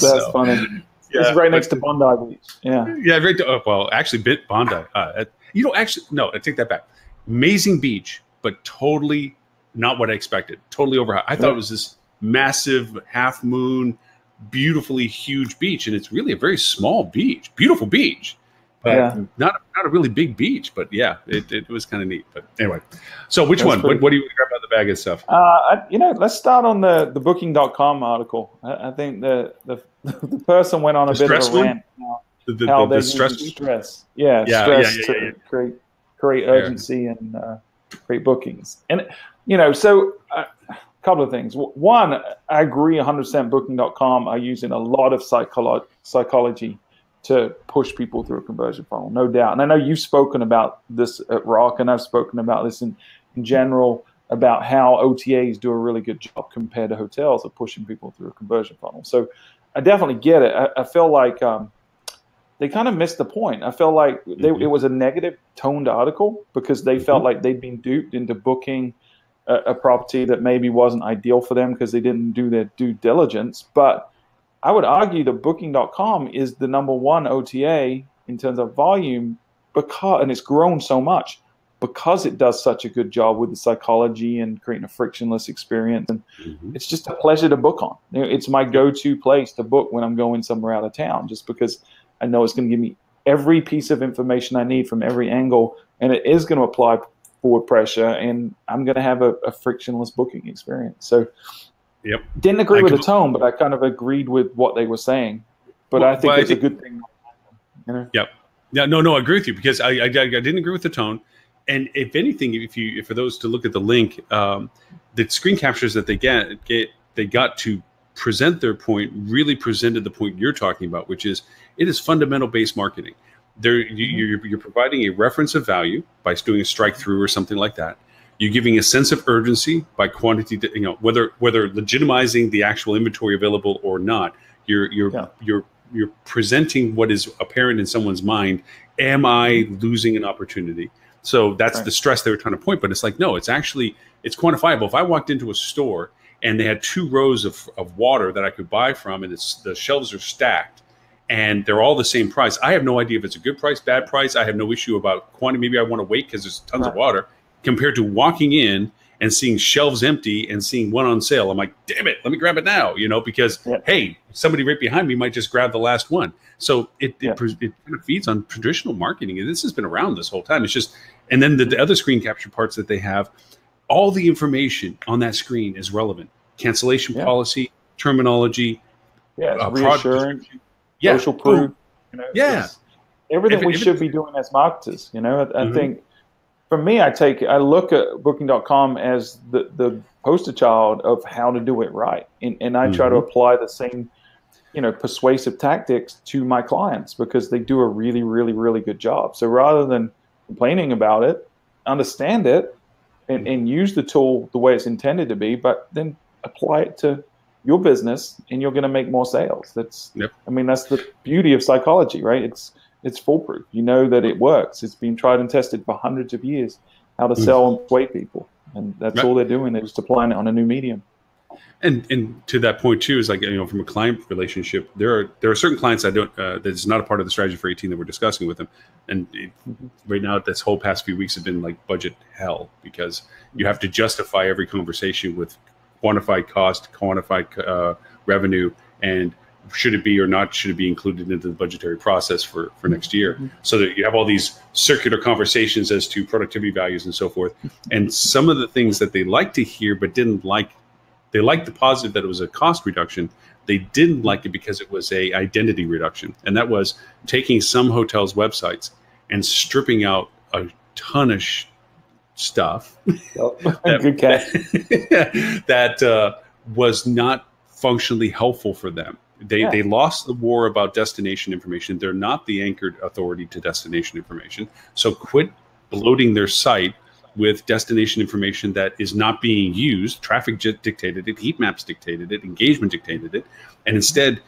That's funny. It's right next to Bondi Beach. Yeah. Yeah, right. Well, actually, Bondi. Actually, no, I take that back. Amazing beach, but totally not what I expected. Totally overhyped. I thought it was this massive half moon, beautifully huge beach, and it's really a very small beach. Beautiful beach, but not a really big beach. But yeah, it was kind of neat. But anyway, so which one? What do you grab out of the bag of stuff? Let's start on the Booking.com article. I think the person went on a bit of a rant. How they use stress. Stress to create urgency and create bookings. And so a couple of things. One, I agree 100%. Booking.com are using a lot of psychology to push people through a conversion funnel, no doubt. And I know you've spoken about this at Rock, and I've spoken about this in general, about how OTAs do a really good job compared to hotels of pushing people through a conversion funnel. So I definitely get it. I feel like they kind of missed the point. I feel like it was a negative toned article because they felt like they'd been duped into booking a property that maybe wasn't ideal for them because they didn't do their due diligence. But I would argue that Booking.com is the #1 OTA in terms of volume and it's grown so much because it does such a good job with the psychology and creating a frictionless experience. And it's just a pleasure to book on. It's my go-to place to book when I'm going somewhere out of town, just because I know it's going to give me every piece of information I need from every angle, and it is going to apply forward pressure, and I'm going to have a frictionless booking experience. So didn't agree with the tone, but I kind of agreed with what they were saying. But I think it's a good thing. Yeah, no, I agree with you because I didn't agree with the tone. And if anything, if for those to look at the link, the screen captures that they got to present their point really presented the point you're talking about, which is it is fundamental based marketing. You're providing a reference of value by doing a strike through or something like that. You're giving a sense of urgency by quantity, whether legitimizing the actual inventory available or not. You're presenting what is apparent in someone's mind. Am I losing an opportunity? So that's the stress they were trying to point, but it's like, no, it's quantifiable. If I walked into a store and they had 2 rows of water that I could buy from, and the shelves are stacked and they're all the same price, I have no idea if it's a good price, bad price. I have no issue about quantity. Maybe I want to wait because there's tons of water, compared to walking in and seeing shelves empty and seeing one on sale. I'm like, damn it, let me grab it now, because hey, somebody right behind me might just grab the last one. So it kind of feeds on traditional marketing, and this has been around this whole time. It's just, and then the other screen capture parts that they have, all the information on that screen is relevant. Cancellation policy, terminology, reassurance, social proof. Everything we should be doing as marketers. I think for me, I look at Booking.com as the poster child of how to do it right, and I try to apply the same persuasive tactics to my clients because they do a really, really, really good job. So rather than complaining about it, understand it and use the tool the way it's intended to be, but then apply it to your business and you're going to make more sales. That's the beauty of psychology, right? It's foolproof. You know that it works. It's been tried and tested for hundreds of years, how to sell and persuade people. And that's all they're doing. They're just applying it on a new medium. And to that point too, is like, from a client relationship, there are certain clients that's not a part of the strategy for 18 that we're discussing with them. And right now, this whole past few weeks have been like budget hell, because you have to justify every conversation with quantified cost, quantified revenue, and should it be or not should it be included into the budgetary process for next year. So that you have all these circular conversations as to productivity values and so forth. And some of the things that they like to hear but didn't like, they liked the positive that it was a cost reduction. They didn't like it because it was a identity reduction. And that was taking some hotels' websites and stripping out a ton of stuff that was not functionally helpful for them. They lost the war about destination information. They're not the anchored authority to destination information. So quit bloating their site with destination information that is not being used. Traffic dictated it, heat maps dictated it, engagement dictated it, and instead,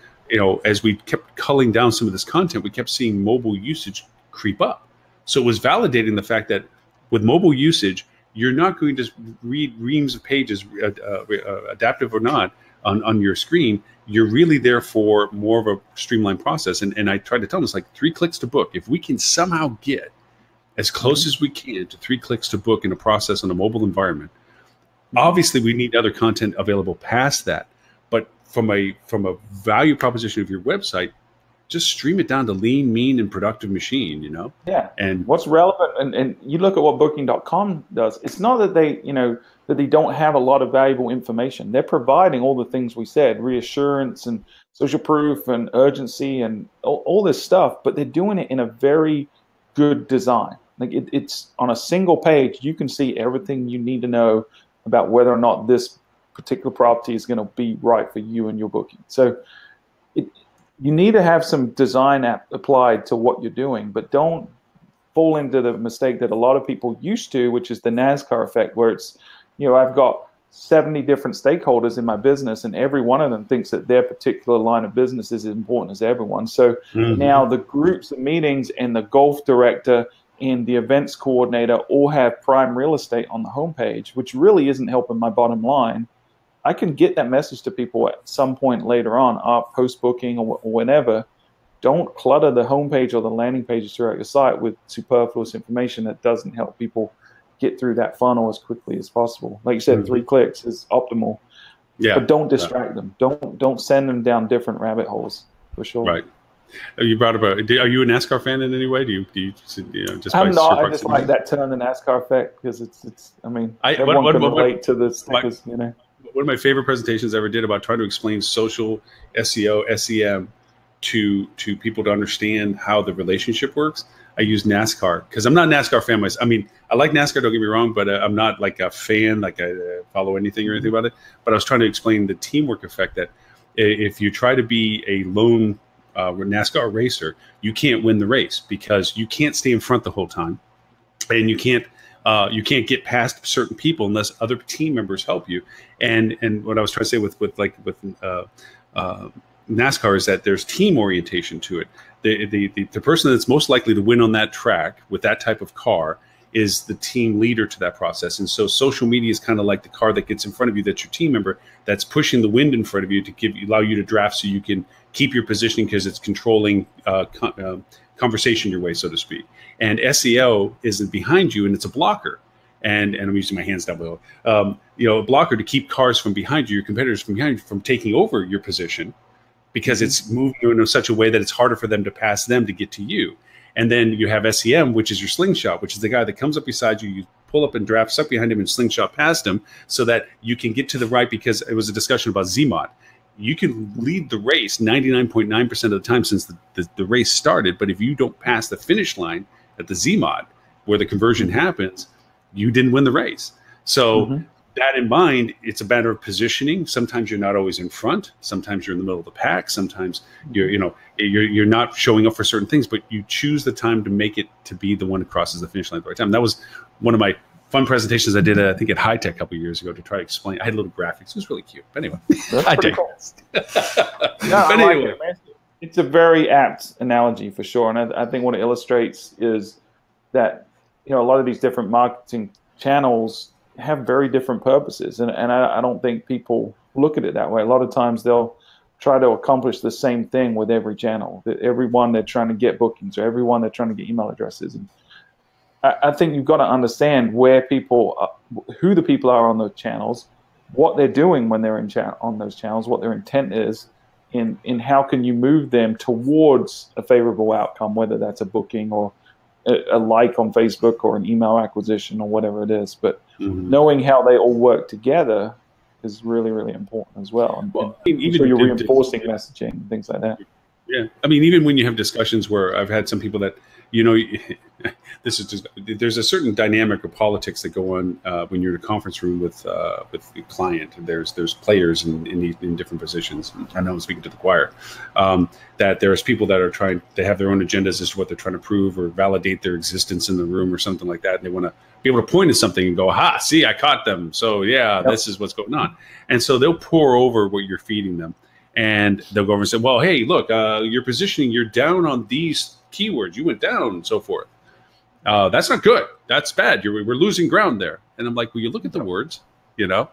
as we kept culling down some of this content, we kept seeing mobile usage creep up. So it was validating the fact that with mobile usage, you're not going to read reams of pages, adaptive or not, on your screen. You're really there for more of a streamlined process. And I tried to tell them, it's like 3 clicks to book. If we can somehow get as close as we can to 3 clicks to book in a process on a mobile environment, obviously we need other content available past that. But from a value proposition of your website, just stream it down to lean, mean, and productive machine, Yeah. And what's relevant, and you look at what Booking.com does. It's not that they don't have a lot of valuable information. They're providing all the things we said, reassurance and social proof and urgency and all this stuff, but they're doing it in a very good design. Like it's on a single page, you can see everything you need to know about whether or not this particular property is going to be right for you and your booking. So you need to have some design applied to what you're doing, but don't fall into the mistake that a lot of people used to, which is the NASCAR effect, where it's, I've got 70 different stakeholders in my business, and every one of them thinks that their particular line of business is as important as everyone. So now the groups, the meetings, and the golf director and the events coordinator all have prime real estate on the homepage, which really isn't helping my bottom line. I can get that message to people at some point later on, post-booking or whenever. Don't clutter the homepage or the landing pages throughout your site with superfluous information that doesn't help people get through that funnel as quickly as possible. Like you said, 3 clicks is optimal. Yeah. But don't distract them. Don't send them down different rabbit holes, for sure. Right. You brought up are you a NASCAR fan in any way? Do you just I'm not. I just like that term, the NASCAR effect, because it's. I mean, everyone can relate to the stickers, One of my favorite presentations I ever did about trying to explain social SEO, SEM to people to understand how the relationship works. I use NASCAR because I'm not a NASCAR fan myself. I mean, I like NASCAR, don't get me wrong, but I'm not like a fan, like I follow anything or anything about it. But I was trying to explain the teamwork effect that if you try to be a lone NASCAR racer, you can't win the race because you can't stay in front the whole time, and you can't get past certain people unless other team members help you. And what I was trying to say with NASCAR is that there's team orientation to it. The person that's most likely to win on that track with that type of car is the team leader to that process. And so social media is kind of like the car that gets in front of you, that's your team member, that's pushing the wind in front of you to allow you to draft so you can keep your positioning because it's controlling conversation your way, so to speak. And SEO isn't behind you, and it's a blocker. And I'm using my hands down below. A blocker to keep cars from behind you, your competitors from behind you, from taking over your position, because it's moving in such a way that it's harder for them to pass them to get to you. And then you have SEM, which is your slingshot, which is the guy that comes up beside you, you pull up and draft, suck behind him and slingshot past him so that you can get to the right, because it was a discussion about ZMod. You can lead the race 99.9% of the time since the race started, but if you don't pass the finish line at the ZMod, where the conversion happens, you didn't win the race. So that in mind, it's a matter of positioning. Sometimes you're not always in front. Sometimes you're in the middle of the pack. Sometimes you're not showing up for certain things, but you choose the time to make it to be the one who crosses the finish line at the right time. That was one of my fun presentations I did, I think, at High Tech a couple of years ago to try to explain. I had little graphics. It was really cute. But anyway, I digress. Cool. It's a very apt analogy for sure. And I think what it illustrates is that, a lot of these different marketing channels have very different purposes. And I don't think people look at it that way. A lot of times they'll try to accomplish the same thing with every channel. Everyone they're trying to get bookings, or everyone they're trying to get email addresses. And I think you've got to understand where who the people are on those channels, what they're doing when they're on those channels, what their intent is, in how can you move them towards a favorable outcome, whether that's a booking or a like on Facebook or an email acquisition or whatever it is. But knowing how they all work together is really, really important as well. So you're reinforcing messaging and things like that. Yeah. I mean, even when you have discussions where I've had some people that you know, this is just, there's a certain dynamic of politics that go on when you're in a conference room with a client. There's players in different positions. I know I'm speaking to the choir. That there's people that are trying, they have their own agendas as to what they're trying to prove or validate their existence in the room or something like that. And they want to be able to point at something and go, "Ha, see, I caught them. So yeah, this is what's going on." And so they'll pour over what you're feeding them. And they'll go over and say, "Well, hey, look, your positioning, you're down on these keywords. You went down and so forth. That's not good. That's bad. We're losing ground there." And I'm like, "Well, you look at the words, you know."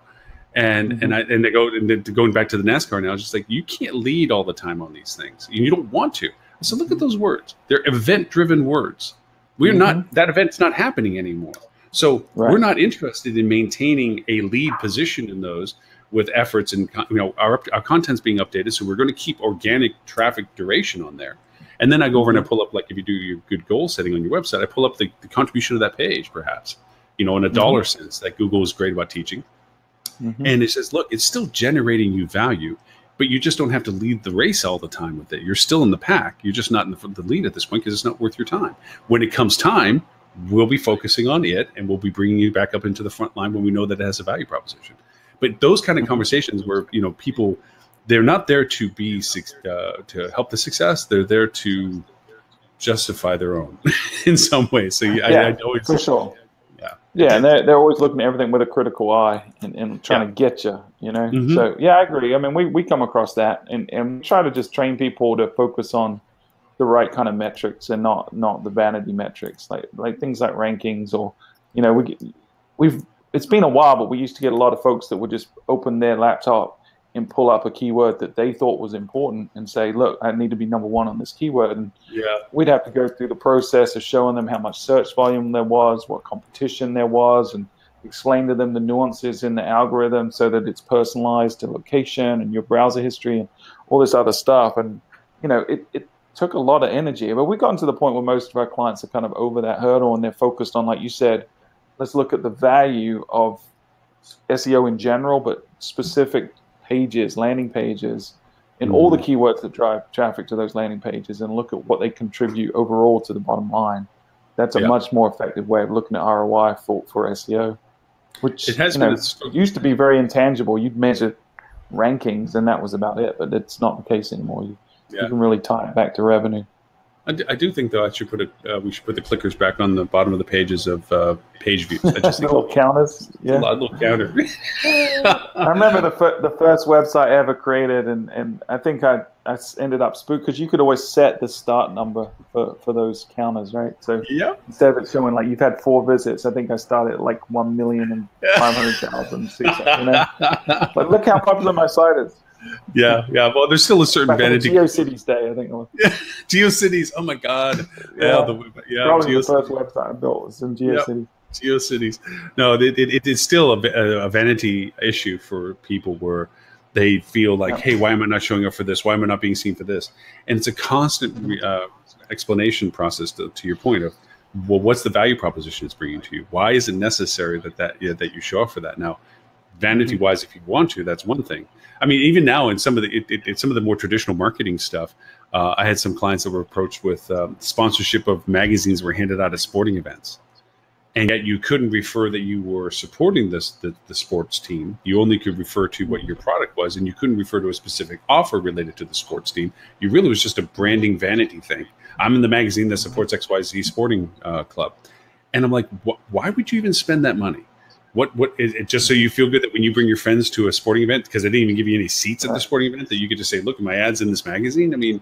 And they go, and going back to the NASCAR now, it's just like, you can't lead all the time on these things. You don't want to. So look at those words. They're event-driven words. We're not, that event's not happening anymore. So we're not interested in maintaining a lead position in those with efforts, and our content's being updated. So we're going to keep organic traffic duration on there. And then I go over and I pull up, like if you do your good goal setting on your website, I pull up the contribution of that page, perhaps, in a dollar sense that Google is great about teaching. And it says, look, it's still generating you value, but you just don't have to lead the race all the time with it. You're still in the pack. You're just not in the lead at this point because it's not worth your time. When it comes time, we'll be focusing on it and we'll be bringing you back up into the front line when we know that it has a value proposition. But those kind of conversations where, people, they're not there to be to help the success. They're there to justify their own in some way. So I know it's for sure. Yeah, and they're always looking at everything with a critical eye and trying to get you, So, yeah, I agree. I mean, we come across that and try to just train people to focus on the right kind of metrics and not the vanity metrics, like things like rankings or, it's been a while, but we used to get a lot of folks that would just open their laptop and pull up a keyword that they thought was important and say, look, I need to be number one on this keyword. And we'd have to go through the process of showing them how much search volume there was, what competition there was, and explain to them the nuances in the algorithm so that it's personalized to location and your browser history and all this other stuff. And, it took a lot of energy. But we've gotten to the point where most of our clients are kind of over that hurdle and they're focused on, like you said, let's look at the value of SEO in general, but specific pages, landing pages, and all the keywords that drive traffic to those landing pages, and look at what they contribute overall to the bottom line. That's a much more effective way of looking at ROI for SEO, which it has used to be very intangible. You'd measure rankings and that was about it, but it's not the case anymore. You can really tie it back to revenue. I do think, though, we should put the clickers back on the bottom of the pages of page views. I just think little counters, a little counter. I remember the first website I ever created, and I think I ended up spooked because you could always set the start number for those counters, right? So instead of it showing like you've had 4 visits, I think I started at like 1,500,000. But look how popular my site is. Yeah. Well, there's still a certain vanity. GeoCities Day, I think it was. GeoCities. Oh my God. Probably the first website I built was in GeoCities. GeoCities. No, it is still a vanity issue for people where they feel like, hey, why am I not showing up for this? Why am I not being seen for this? And it's a constant explanation process to your point of, well, what's the value proposition it's bringing to you? Why is it necessary that you show up for that? Now, vanity-wise, if you want to, that's one thing. I mean, even now in some of the more traditional marketing stuff, I had some clients that were approached with sponsorship of magazines that were handed out at sporting events, and yet you couldn't refer that you were supporting the sports team. You only could refer to what your product was, and you couldn't refer to a specific offer related to the sports team. You really was just a branding vanity thing. I'm in the magazine that supports XYZ Sporting Club, and I'm like, why would you even spend that money? What is it, just so you feel good that when you bring your friends to a sporting event, because they didn't even give you any seats at the sporting event, that you could just say, look, my ad's in this magazine? I mean,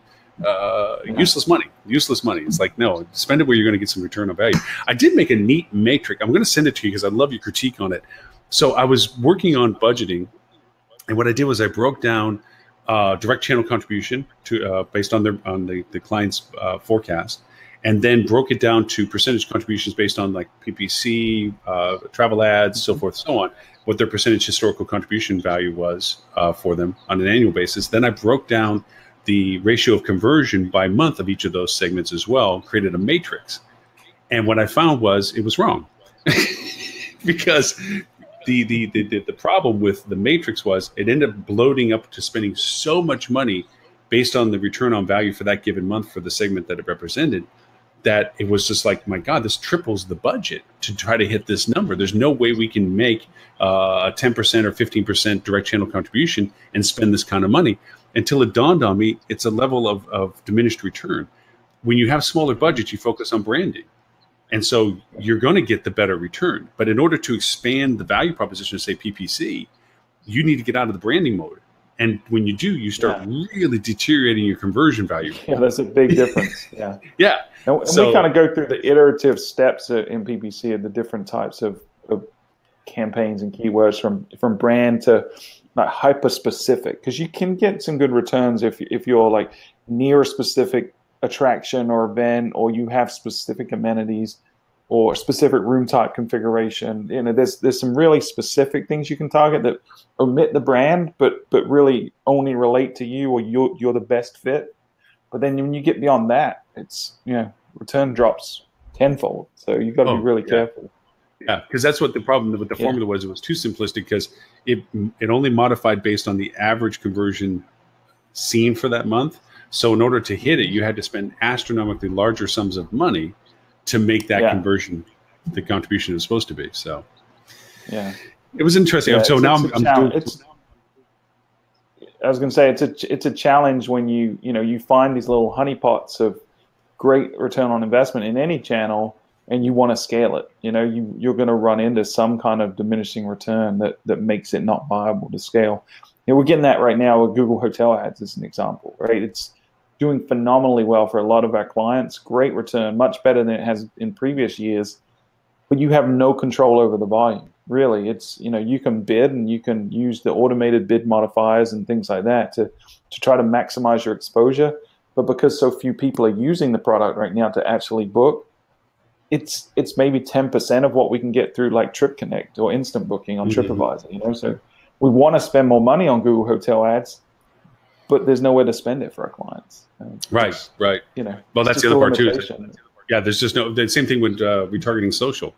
useless money. It's like, no, spend it where you're going to get some return on value. I did make a neat matrix. I'm going to send it to you because I love your critique on it. So I was working on budgeting, and what I did was I broke down direct channel contribution to based on the client's forecast, and then broke it down to percentage contributions based on like PPC, travel ads, so forth, so on, what their percentage historical contribution value was for them on an annual basis. Then I broke down the ratio of conversion by month of each of those segments as well, created a matrix. And what I found was it was wrong because the problem with the matrix was it ended up bloating up to spending so much money based on the return on value for that given month for the segment that it represented, that it was just like, my God, this triples the budget to try to hit this number. There's no way we can make a 10% or 15% direct channel contribution and spend this kind of money. Until it dawned on me, it's a level of diminished return. When you have smaller budgets, you focus on branding. And so you're going to get the better return. But in order to expand the value proposition of, say, PPC, you need to get out of the branding mode. And when you do, you start really deteriorating your conversion value. Yeah, that's a big difference. Yeah. Yeah. And so, we kind of go through the iterative steps in PPC and the different types of campaigns and keywords from brand to like hyper specific, because you can get some good returns if you're like near a specific attraction or event, or you have specific amenities or specific room type configuration. You know, there's some really specific things you can target that omit the brand, but really only relate to you, or you're the best fit. But then when you get beyond that, it's, you know, return drops tenfold. So you've got to be really careful. Yeah, because that's what the problem with the formula was. It was too simplistic because it only modified based on the average conversion seen for that month. So in order to hit it, you had to spend astronomically larger sums of money to make that conversion, the contribution is supposed to be. So it was interesting. So now I'm doing. I was going to say it's a challenge when you find these little honeypots of great return on investment in any channel, and you want to scale it. You know, you're going to run into some kind of diminishing return that makes it not viable to scale. You know, we're getting that right now with Google Hotel Ads as an example, right? It's doing phenomenally well for a lot of our clients. Great return, much better than it has in previous years. But you have no control over the volume. Really, it's, you know, you can bid and you can use the automated bid modifiers and things like that to try to maximize your exposure. But because so few people are using the product right now to actually book, it's maybe 10% of what we can get through like Trip Connect or Instant Booking on TripAdvisor. You know, so we want to spend more money on Google Hotel Ads, but there's nowhere to spend it for our clients. Right. You know, well, that's the other part too. Yeah, there's just the same thing with retargeting social.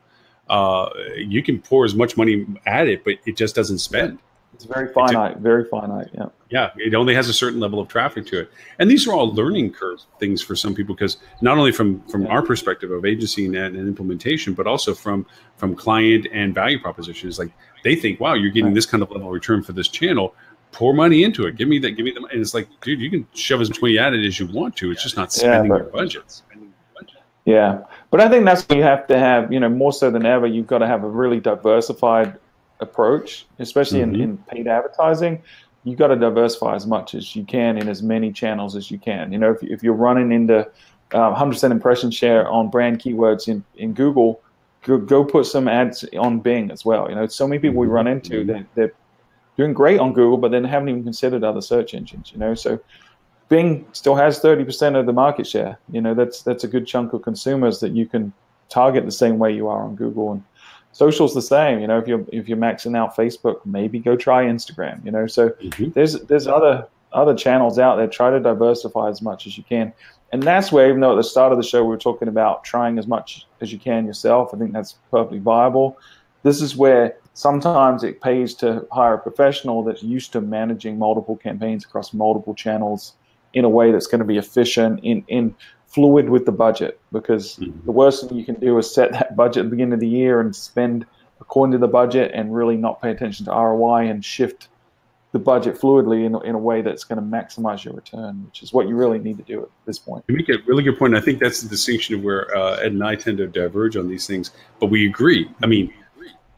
You can pour as much money at it, but it just doesn't spend. It's very finite, very finite. Yeah. Yeah, it only has a certain level of traffic to it. And these are all learning curve things for some people, because not only from our perspective of agency and implementation, but also from client and value propositions. Like they think, wow, you're getting this kind of level of return for this channel. Pour money into it. Give me them. And it's like, dude, you can shove as much money at it as you want to. It's just not spending your budget. Yeah, but I think that's what you have to have, you know, more so than ever. You've got to have a really diversified approach, especially in paid advertising. You've got to diversify as much as you can in as many channels as you can. You know, if you're running into 100% impression share on brand keywords in Google, go put some ads on Bing as well. You know, so many people we run into that they're doing great on Google, but then haven't even considered other search engines. You know, so Bing still has 30% of the market share. You know, that's a good chunk of consumers that you can target the same way you are on Google. And social's the same. You know, if you're maxing out Facebook, maybe go try Instagram. You know, so there's other channels out there. Try to diversify as much as you can. And that's where, even though at the start of the show we were talking about trying as much as you can yourself, I think that's perfectly viable. This is where sometimes it pays to hire a professional that's used to managing multiple campaigns across multiple channels in a way that's going to be efficient, in fluid with the budget, because the worst thing you can do is set that budget at the beginning of the year and spend according to the budget and really not pay attention to ROI and shift the budget fluidly in a way that's going to maximize your return, which is what you really need to do at this point. You make a really good point. I think that's the distinction of where Ed and I tend to diverge on these things, but we agree. I mean,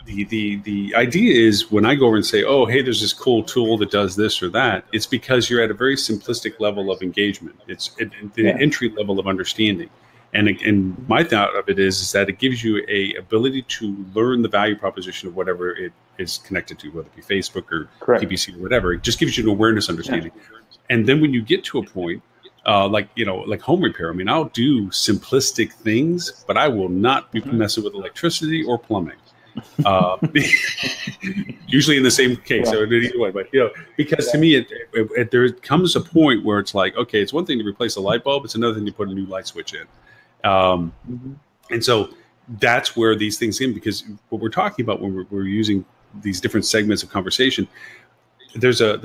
the idea is when I go over and say, oh, hey, there's this cool tool that does this or that, it's because you're at a very simplistic level of engagement. It's the entry level of understanding. And my thought of it is that it gives you a ability to learn the value proposition of whatever it is connected to, whether it be Facebook or PPC or whatever. It just gives you an awareness understanding. And then when you get to a point, like home repair, I mean, I'll do simplistic things, but I will not be messing with electricity or plumbing. Usually in the same case, so either way, but because to me, there comes a point where it's like, okay, it's one thing to replace a light bulb, it's another thing to put a new light switch in, and so that's where these things in, because what we're talking about when we're using these different segments of conversation, there's a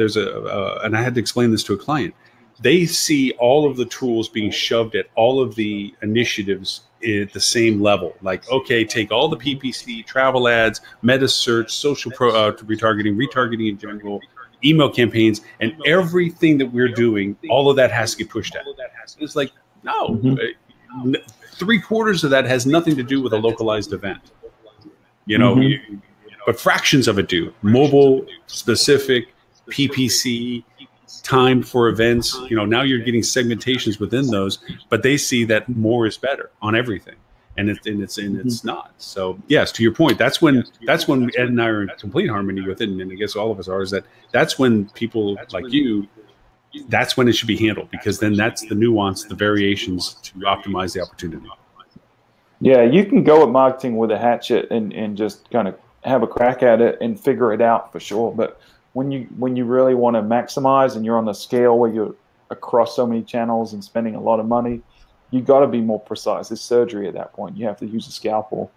and I had to explain this to a client. they see all of the tools being shoved at all of the initiatives at the same level. Like, okay, take all the PPC, travel ads, meta search, social retargeting in general, email campaigns, and everything that we're doing, all of that has to get pushed out. It's like, no, 3/4 of that has nothing to do with a localized event. You know, but fractions of it do. Mobile specific, PPC, time for events. You know, now you're getting segmentations within those, but they see that more is better on everything, and it's not. So yes, to your point, that's when Ed and I are in complete harmony with it, and I guess all of us are. Is that's when people like you, that's when it should be handled, because then that's the nuance, the variations to optimize the opportunity. Yeah, you can go at marketing with a hatchet and just kind of have a crack at it and figure it out for sure. But when you really want to maximize and you're on the scale where you're across so many channels and spending a lot of money, you got to be more precise. It's surgery at that point. You have to use a scalpel,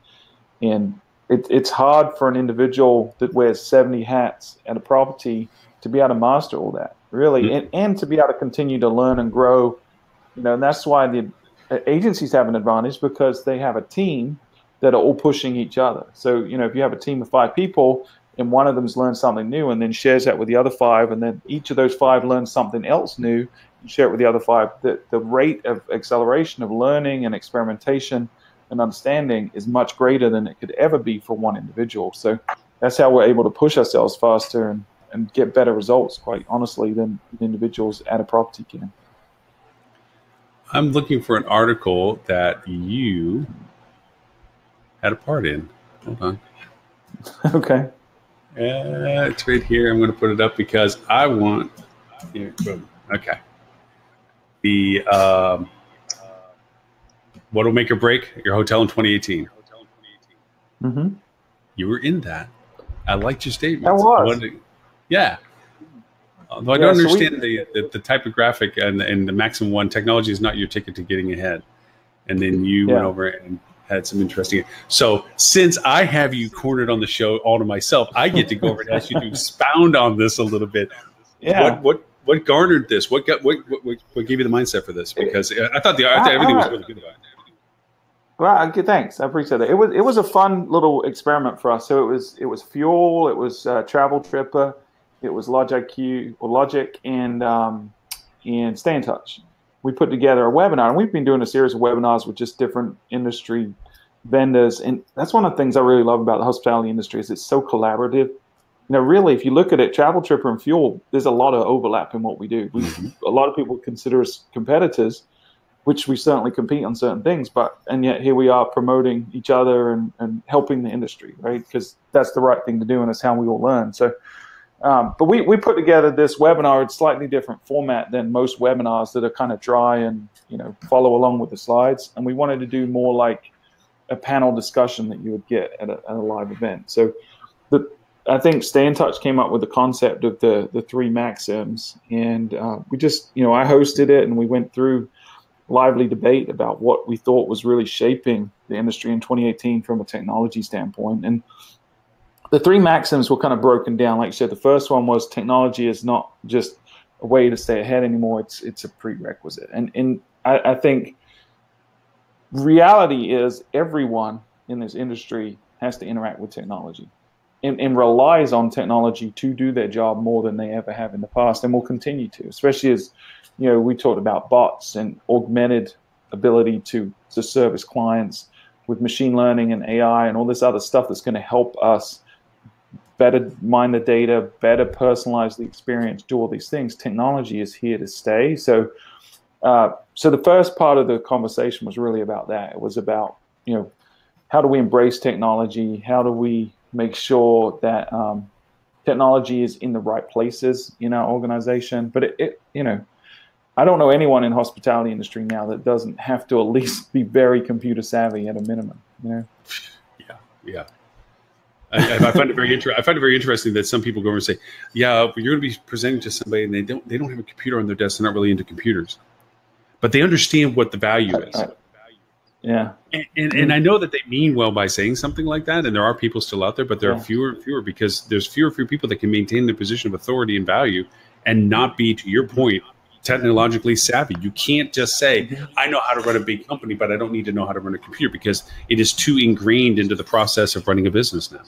and it's hard for an individual that wears 70 hats at a property to be able to master all that, really, and to be able to continue to learn and grow. You know, and that's why the agencies have an advantage, because they have a team that are all pushing each other. So, you know, if you have a team of 5 people and one of them's learned something new and then shares that with the other 5, and then each of those 5 learns something else new and share it with the other 5, the rate of acceleration of learning and experimentation and understanding is much greater than it could ever be for one individual. So that's how we're able to push ourselves faster and get better results, quite honestly, than individuals at a property can. I'm looking for an article that you had a part in. Hold on. Okay. It's right here. I'm going to put it up because I want. Here, boom. Okay. The What'll Make or Break Your Hotel in 2018. You were in that. I liked your statement. I was. Yeah. Although I don't understand the typographic and the Maxim One technology is not your ticket to getting ahead. And then you went over and had some interesting. So since I have you cornered on the show all to myself, I get to go over and ask you to expound on this a little bit. Yeah. What garnered this? What gave you the mindset for this? Because I thought everything was really good about it. Well, thanks. I appreciate it. It was a fun little experiment for us. So it was Fuel, it was Travel Tripper, it was Logic, and Stay in Touch. We put together a webinar, and we've been doing a series of webinars with just different industry vendors. And that's one of the things I really love about the hospitality industry is it's so collaborative. You know, really, if you look at it, Travel Tripper and Fuel, there's a lot of overlap in what we do. A lot of people consider us competitors, which we certainly compete on certain things, and yet here we are promoting each other and helping the industry, right? Because that's the right thing to do, and it's how we all learn. So, but we put together this webinar. It's slightly different format than most webinars that are kind of dry and, you know, follow along with the slides. And we wanted to do more like a panel discussion that you would get at a live event. So I think Stay in Touch came up with the concept of the 3 maxims, and we just, you know, I hosted it, and we went through lively debate about what we thought was really shaping the industry in 2018 from a technology standpoint. And the 3 maxims were kind of broken down. Like you said, the first one was technology is not just a way to stay ahead anymore. It's a prerequisite. And I think reality is everyone in this industry has to interact with technology and relies on technology to do their job more than they ever have in the past, and will continue to, especially as, you know, we talked about bots and augmented ability to service clients with machine learning and AI and all this other stuff that's going to help us better mine the data, better personalize the experience, do all these things. Technology is here to stay. So the first part of the conversation was really about that. It was about, you know, how do we embrace technology? How do we make sure that technology is in the right places in our organization? But it you know, I don't know anyone in the hospitality industry now that doesn't have to at least be very computer savvy at a minimum. You know? Yeah. I find it very interesting that some people go over and say, "Yeah, but you're going to be presenting to somebody, and they don't have a computer on their desk. They're not really into computers, but they understand what the value is." Yeah. And I know that they mean well by saying something like that, and there are people still out there, but there are fewer and fewer, because there's fewer and fewer people that can maintain their position of authority and value and not be, to your point, technologically savvy. You can't just say, I know how to run a big company, but I don't need to know how to run a computer, because it is too ingrained into the process of running a business now.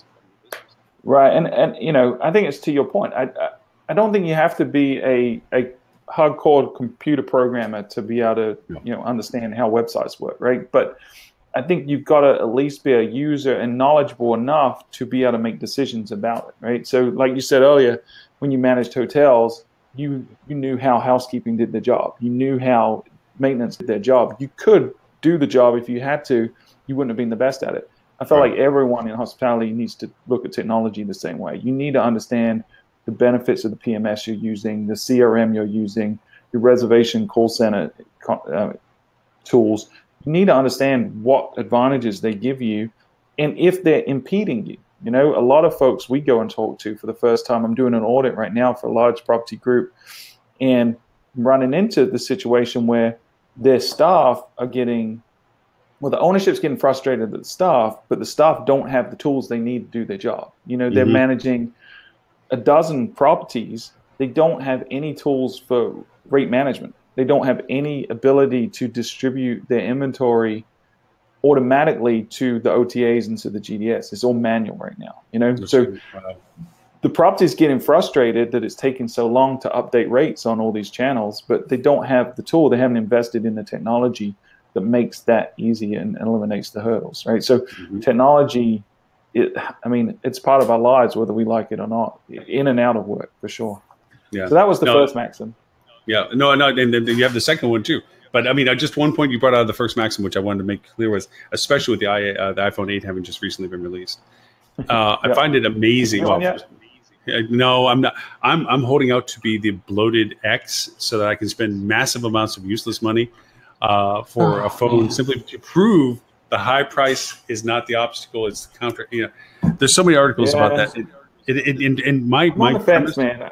Right. And you know, I think it's to your point. I don't think you have to be a hardcore computer programmer to be able to, you know, understand how websites work, right? But I think you've got to at least be a user and knowledgeable enough to be able to make decisions about it, right? So like you said earlier, when you managed hotels, you knew how housekeeping did their job. You knew how maintenance did their job. You could do the job if you had to. You wouldn't have been the best at it. I feel like everyone in hospitality needs to look at technology the same way. You need to understand the benefits of the PMS you're using, the CRM you're using, your reservation call center tools. You need to understand what advantages they give you and if they're impeding you. You know, a lot of folks we go and talk to for the first time. I'm doing an audit right now for a large property group, and I'm running into the situation where their staff are getting, well, the ownership's getting frustrated at the staff, but the staff don't have the tools they need to do their job. You know, they're managing a dozen properties. They don't have any tools for rate management. They don't have any ability to distribute their inventory automatically to the OTAs and to the GDS. It's all manual right now, you know? So the property is getting frustrated that it's taking so long to update rates on all these channels, but they don't have the tool. They haven't invested in the technology that makes that easy and eliminates the hurdles, right? So technology, I mean, it's part of our lives, whether we like it or not, in and out of work, for sure. Yeah. So that was the first maxim. Yeah. No, and then you have the second one too. But I mean, just one point you brought out of the first maxim, which I wanted to make clear, was especially with the iPhone 8 having just recently been released. I find it amazing. No, I'm not. I'm holding out to be the bloated X so that I can spend massive amounts of useless money for a phone, simply to prove the high price is not the obstacle. It's the counter. You know, there's so many articles about that. I'm on the fence, man.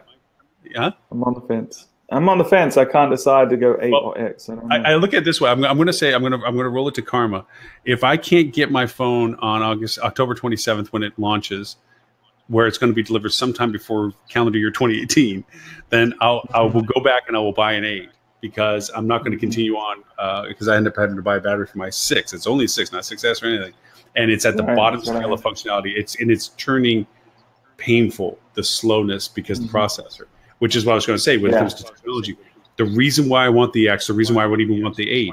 Yeah, I'm on the fence. I'm on the fence. I can't decide to go 8 or X. I look at it this way. I'm going to say I'm going to roll it to karma. If I can't get my phone on October 27th when it launches, where it's going to be delivered sometime before calendar year 2018, then I will go back and I will buy an 8, because I'm not going to continue on because I end up having to buy a battery for my 6. It's only 6, not 6S or anything, and it's at the bottom scale of functionality. It's turning painful, the slowness, because of the processor. Which is what I was going to say when it comes to technology. The reason why I want the X, the reason why I would even want the 8,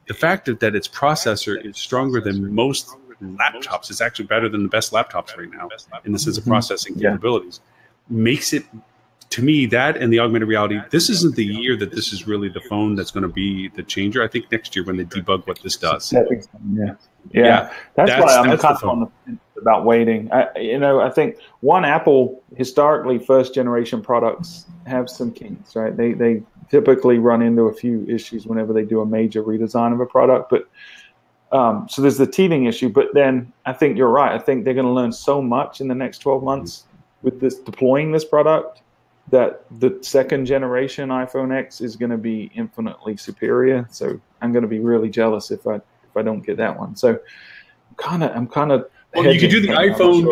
the fact that its processor is stronger than most laptops, it's actually better than the best laptops right now in the sense of processing capabilities, makes it, to me, that and the augmented reality, this isn't the year that this is really the phone that's going to be the changer. I think next year when they debug what this does. Yeah. That's why I'm kind of on the fence about waiting. I think Apple, historically, first generation products have some kinks, right? They typically run into a few issues whenever they do a major redesign of a product. But so there's the teething issue. But then I think you're right. I think they're going to learn so much in the next 12 months with this deploying this product that the second generation iPhone X is going to be infinitely superior. So I'm going to be really jealous if I don't get that one. So I'm kind of. Well, you could do the iPhone,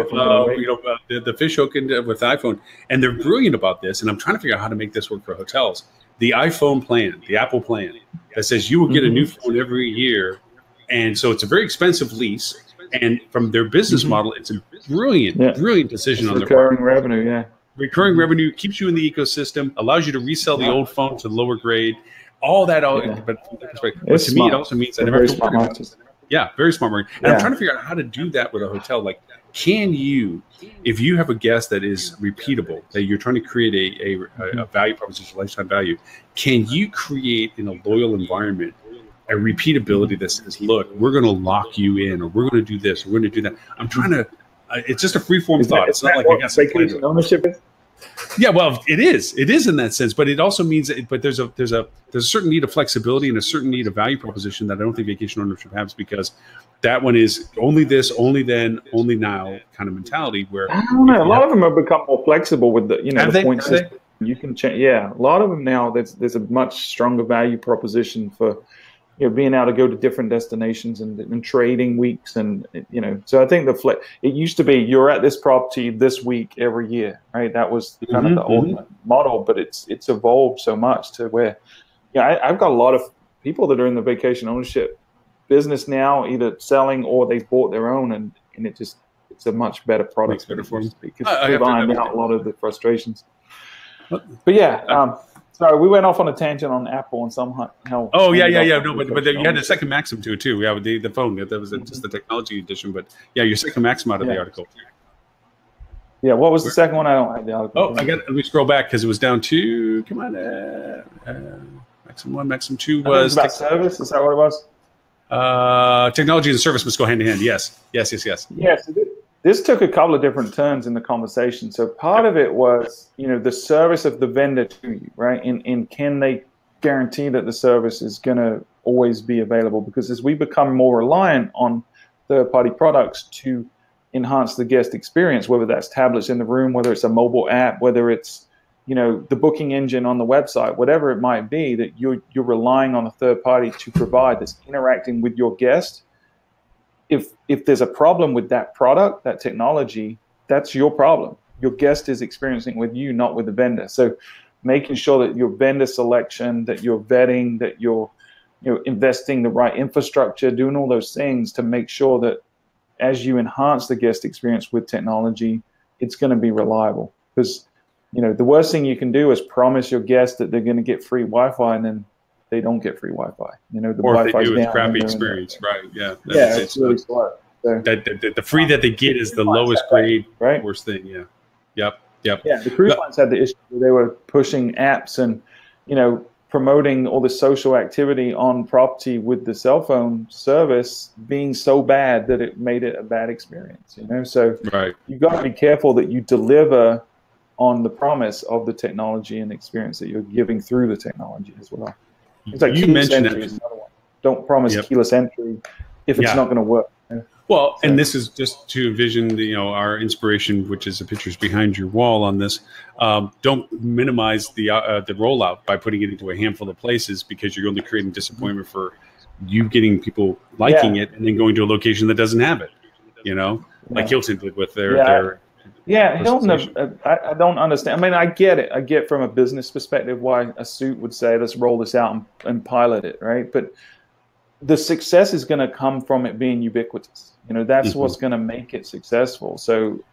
the fishhook with iPhone, and they're brilliant about this. And I'm trying to figure out how to make this work for hotels. The iPhone plan, the Apple plan, that says you will get a new phone every year, and so it's a very expensive lease. And from their business model, it's a brilliant decision on their part. Recurring revenue, recurring revenue keeps you in the ecosystem, allows you to resell the old phone to lower grade, all that. But to me, it also means I never have to worry about it. Yeah, very smart marketing. And I'm trying to figure out how to do that with a hotel. Like, can you, if you have a guest that is repeatable, that you're trying to create a value proposition, lifetime value, can you create in a loyal environment a repeatability that says, look, we're going to lock you in, or we're going to do this, or we're going to do that. I'm trying to, it's just a free-form thought. It's not like I got some vacation ownership is? Yeah, well, it is in that sense, but it also means but there's a certain need of flexibility and a certain need of value proposition that I don't think vacation ownership has, because that one is only this, only then, only now kind of mentality. Where I don't know, a lot of them have become more flexible with the point system. You can change. Yeah, a lot of them now. There's a much stronger value proposition for being able to go to different destinations and trading weeks, and so I think it used to be you're at this property this week every year, right? That was kind of the old model, but it's evolved so much to where I've got a lot of people that are in the vacation ownership business now, either selling or they've bought their own, and it's a much better product than it used to be, because we've ironed out a lot of the frustrations. But yeah. Sorry, we went off on a tangent on Apple and somehow. Oh yeah. No, but you had a second maxim to it too. Yeah, with the phone. That was just the technology edition. But yeah, your second maxim out of the article. Yeah, what was the second one? I don't have the article. Let me scroll back because it was down to. Come on, maxim 1, maxim 2 was about service. Is that what it was? Technology and service must go hand in hand. Yes. Yes. This took a couple of different turns in the conversation. So part of it was, the service of the vendor to you, right? And can they guarantee that the service is going to always be available? Because as we become more reliant on third-party products to enhance the guest experience, whether that's tablets in the room, whether it's a mobile app, whether it's, the booking engine on the website, whatever it might be, that you're relying on a third party to provide that's interacting with your guest. If there's a problem with that product, that technology, that's your problem. Your guest is experiencing with you, not with the vendor. So making sure that your vendor selection, that you're vetting, that you're investing the right infrastructure, doing all those things to make sure that as you enhance the guest experience with technology, it's going to be reliable. Because the worst thing you can do is promise your guest that they're going to get free Wi-Fi and then they don't get free Wi-Fi. The or if they do, it's crappy experience, right? Yeah, it's really slow. So, the free that they get is the lowest grade, right? Worst thing. Yeah, yep. Yeah, the cruise lines had the issue where they were pushing apps and promoting all the social activity on property with the cell phone service being so bad that it made it a bad experience. So you've got to be careful that you deliver on the promise of the technology and experience that you're giving through the technology as well. It's like you mentioned it. Don't promise keyless entry if it's not going to work. Well, and this is just to envision our inspiration, which is the pictures behind your wall on this. Don't minimize the rollout by putting it into a handful of places, because you're only creating disappointment for you getting people liking it and then going to a location that doesn't have it. Like Hilton did with their. Yeah, Hilton. I don't understand. I mean, I get it. I get from a business perspective why a suit would say, let's roll this out and pilot it, right? But the success is going to come from it being ubiquitous. That's what's going to make it successful. So,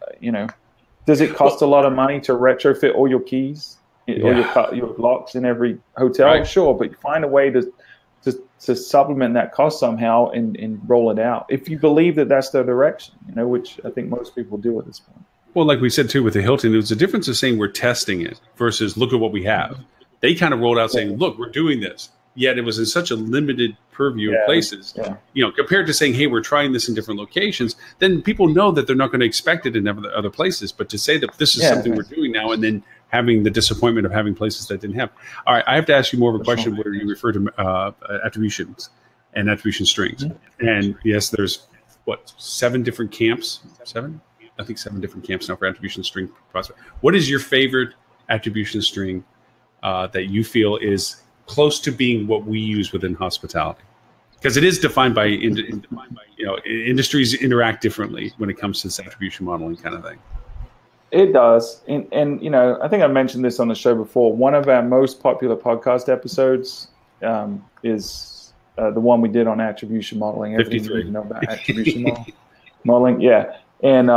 does it cost a lot of money to retrofit all your keys or your locks in every hotel? Right. Sure, but you find a way to supplement that cost somehow and roll it out. If you believe that that's the direction, which I think most people do at this point. Well, like we said, too, with the Hilton, it was a difference of saying we're testing it versus look at what we have. They kind of rolled out saying, look, we're doing this. Yet it was in such a limited purview of places, compared to saying, hey, we're trying this in different locations. Then people know that they're not going to expect it in other places. But to say that this is something we're doing now and then having the disappointment of having places that didn't have. All right, I have to ask you more of a question where you refer to attributions and attribution strings. And yes, there's, 7 different camps? 7? I think 7 different camps now for attribution string prospect. What is your favorite attribution string that you feel is close to being what we use within hospitality? Because it is defined by industries interact differently when it comes to this attribution modeling kind of thing. It does, and I think I mentioned this on the show before. One of our most popular podcast episodes is the one we did on attribution modeling. 53. You know about attribution modeling, yeah. And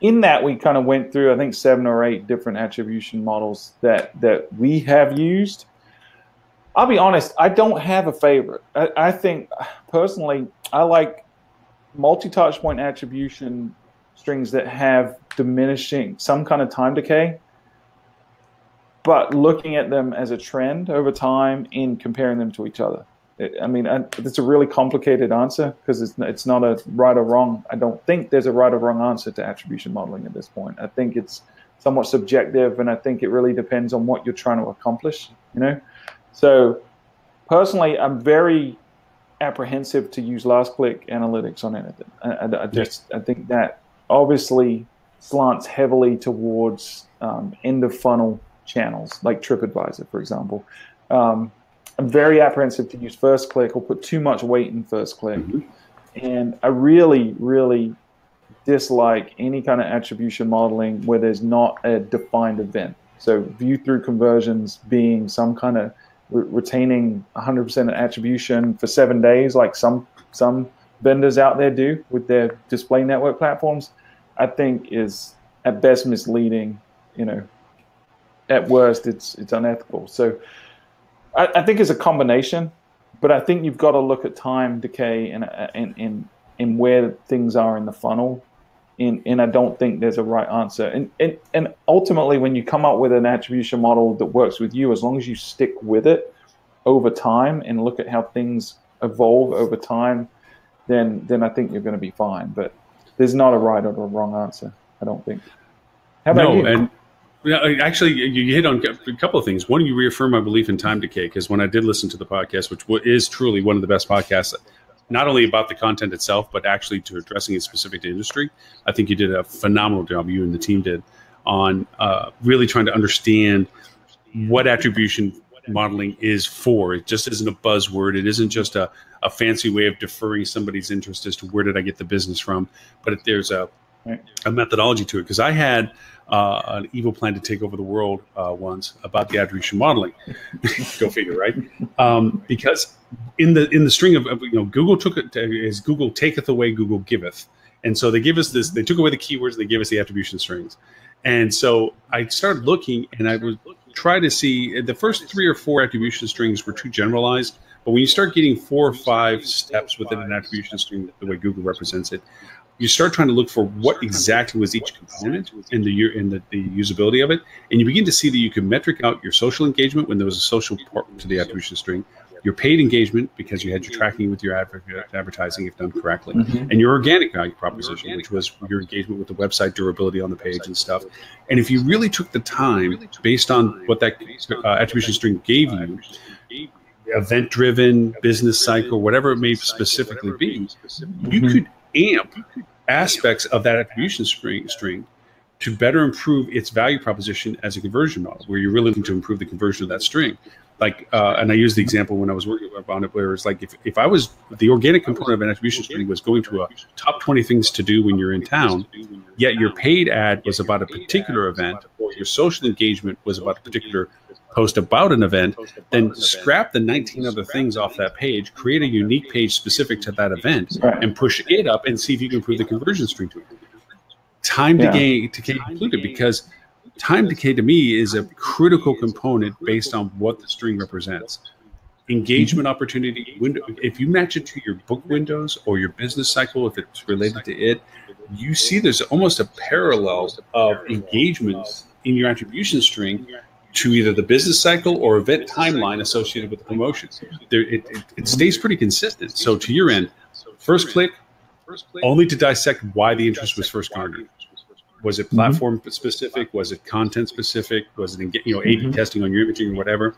in that, we kind of went through, I think, 7 or 8 different attribution models that we have used. I'll be honest, I don't have a favorite. I think, personally, I like multi-touch point attribution strings that have diminishing, some kind of time decay, but looking at them as a trend over time and comparing them to each other. It's a really complicated answer because it's not a right or wrong. I don't think there's a right or wrong answer to attribution modeling at this point. I think it's somewhat subjective, and I think it really depends on what you're trying to accomplish, So personally, I'm very apprehensive to use last click analytics on anything. I think that obviously slants heavily towards end of funnel channels like TripAdvisor, for example. I'm very apprehensive to use first click or put too much weight in first click. And I really, really dislike any kind of attribution modeling where there's not a defined event. So view through conversions being some kind of retaining 100% attribution for 7 days, like some vendors out there do with their display network platforms, I think is at best misleading. At worst, it's unethical. So I think it's a combination, but I think you've got to look at time decay and where things are in the funnel. And I don't think there's a right answer. And ultimately, when you come up with an attribution model that works with you, as long as you stick with it over time and look at how things evolve over time, then I think you're going to be fine. But there's not a right or a wrong answer, I don't think. How about you? And actually, you hit on a couple of things. One, you reaffirm my belief in time decay, because when I did listen to the podcast, which is truly one of the best podcasts, not only about the content itself, but actually to addressing it specific to industry, I think you did a phenomenal job, you and the team did, on really trying to understand what attribution modeling is for. It just isn't a buzzword. It isn't just a fancy way of deferring somebody's interest as to where did I get the business from, but there's a methodology to it. Because I had an evil plan to take over the world once about the attribution modeling. Go figure, right? Because in the string of Google took it as Google taketh away, Google giveth, and so they give us this. They took away the keywords. They gave us the attribution strings, and so I started looking, and I would try to see the first 3 or 4 attribution strings were too generalized. But when you start getting 4 or 5 steps within an attribution string, the way Google represents it, you start trying to look for what exactly was each component in the usability of it, and you begin to see that you can metric out your social engagement when there was a social part to the attribution string, your paid engagement because you had your tracking with your advertising if done correctly, and your organic value proposition, which was your engagement with the website, durability on the page and stuff. And if you really took the time based on what that attribution string gave you, event-driven, business cycle, whatever it may specifically be, you could amp aspects of that attribution string to better improve its value proposition as a conversion model, where you're really looking to improve the conversion of that string. Like, and I used the example when I was working on it, where it's like if I was the organic component of an attribution string was going to a top 20 things to do when you're in town, yet your paid ad was about a particular event, or your social engagement was about a particular post about an event, then scrap the 19 other things off that page, create a unique page specific to that event, and push it up and see if you can improve the conversion string to it. Time decay included, because time decay to me is a critical component based on what the string represents. Engagement opportunity window. If you match it to your book windows or your business cycle, if it's related to it, you see there's almost a parallel of engagements in your attribution string to either the business cycle or event timeline associated with the promotion. It stays pretty consistent. So to your end, first click, only to dissect why the interest was first garnered. Was it platform specific? Was it content specific? Was it A/B testing on your imaging or whatever?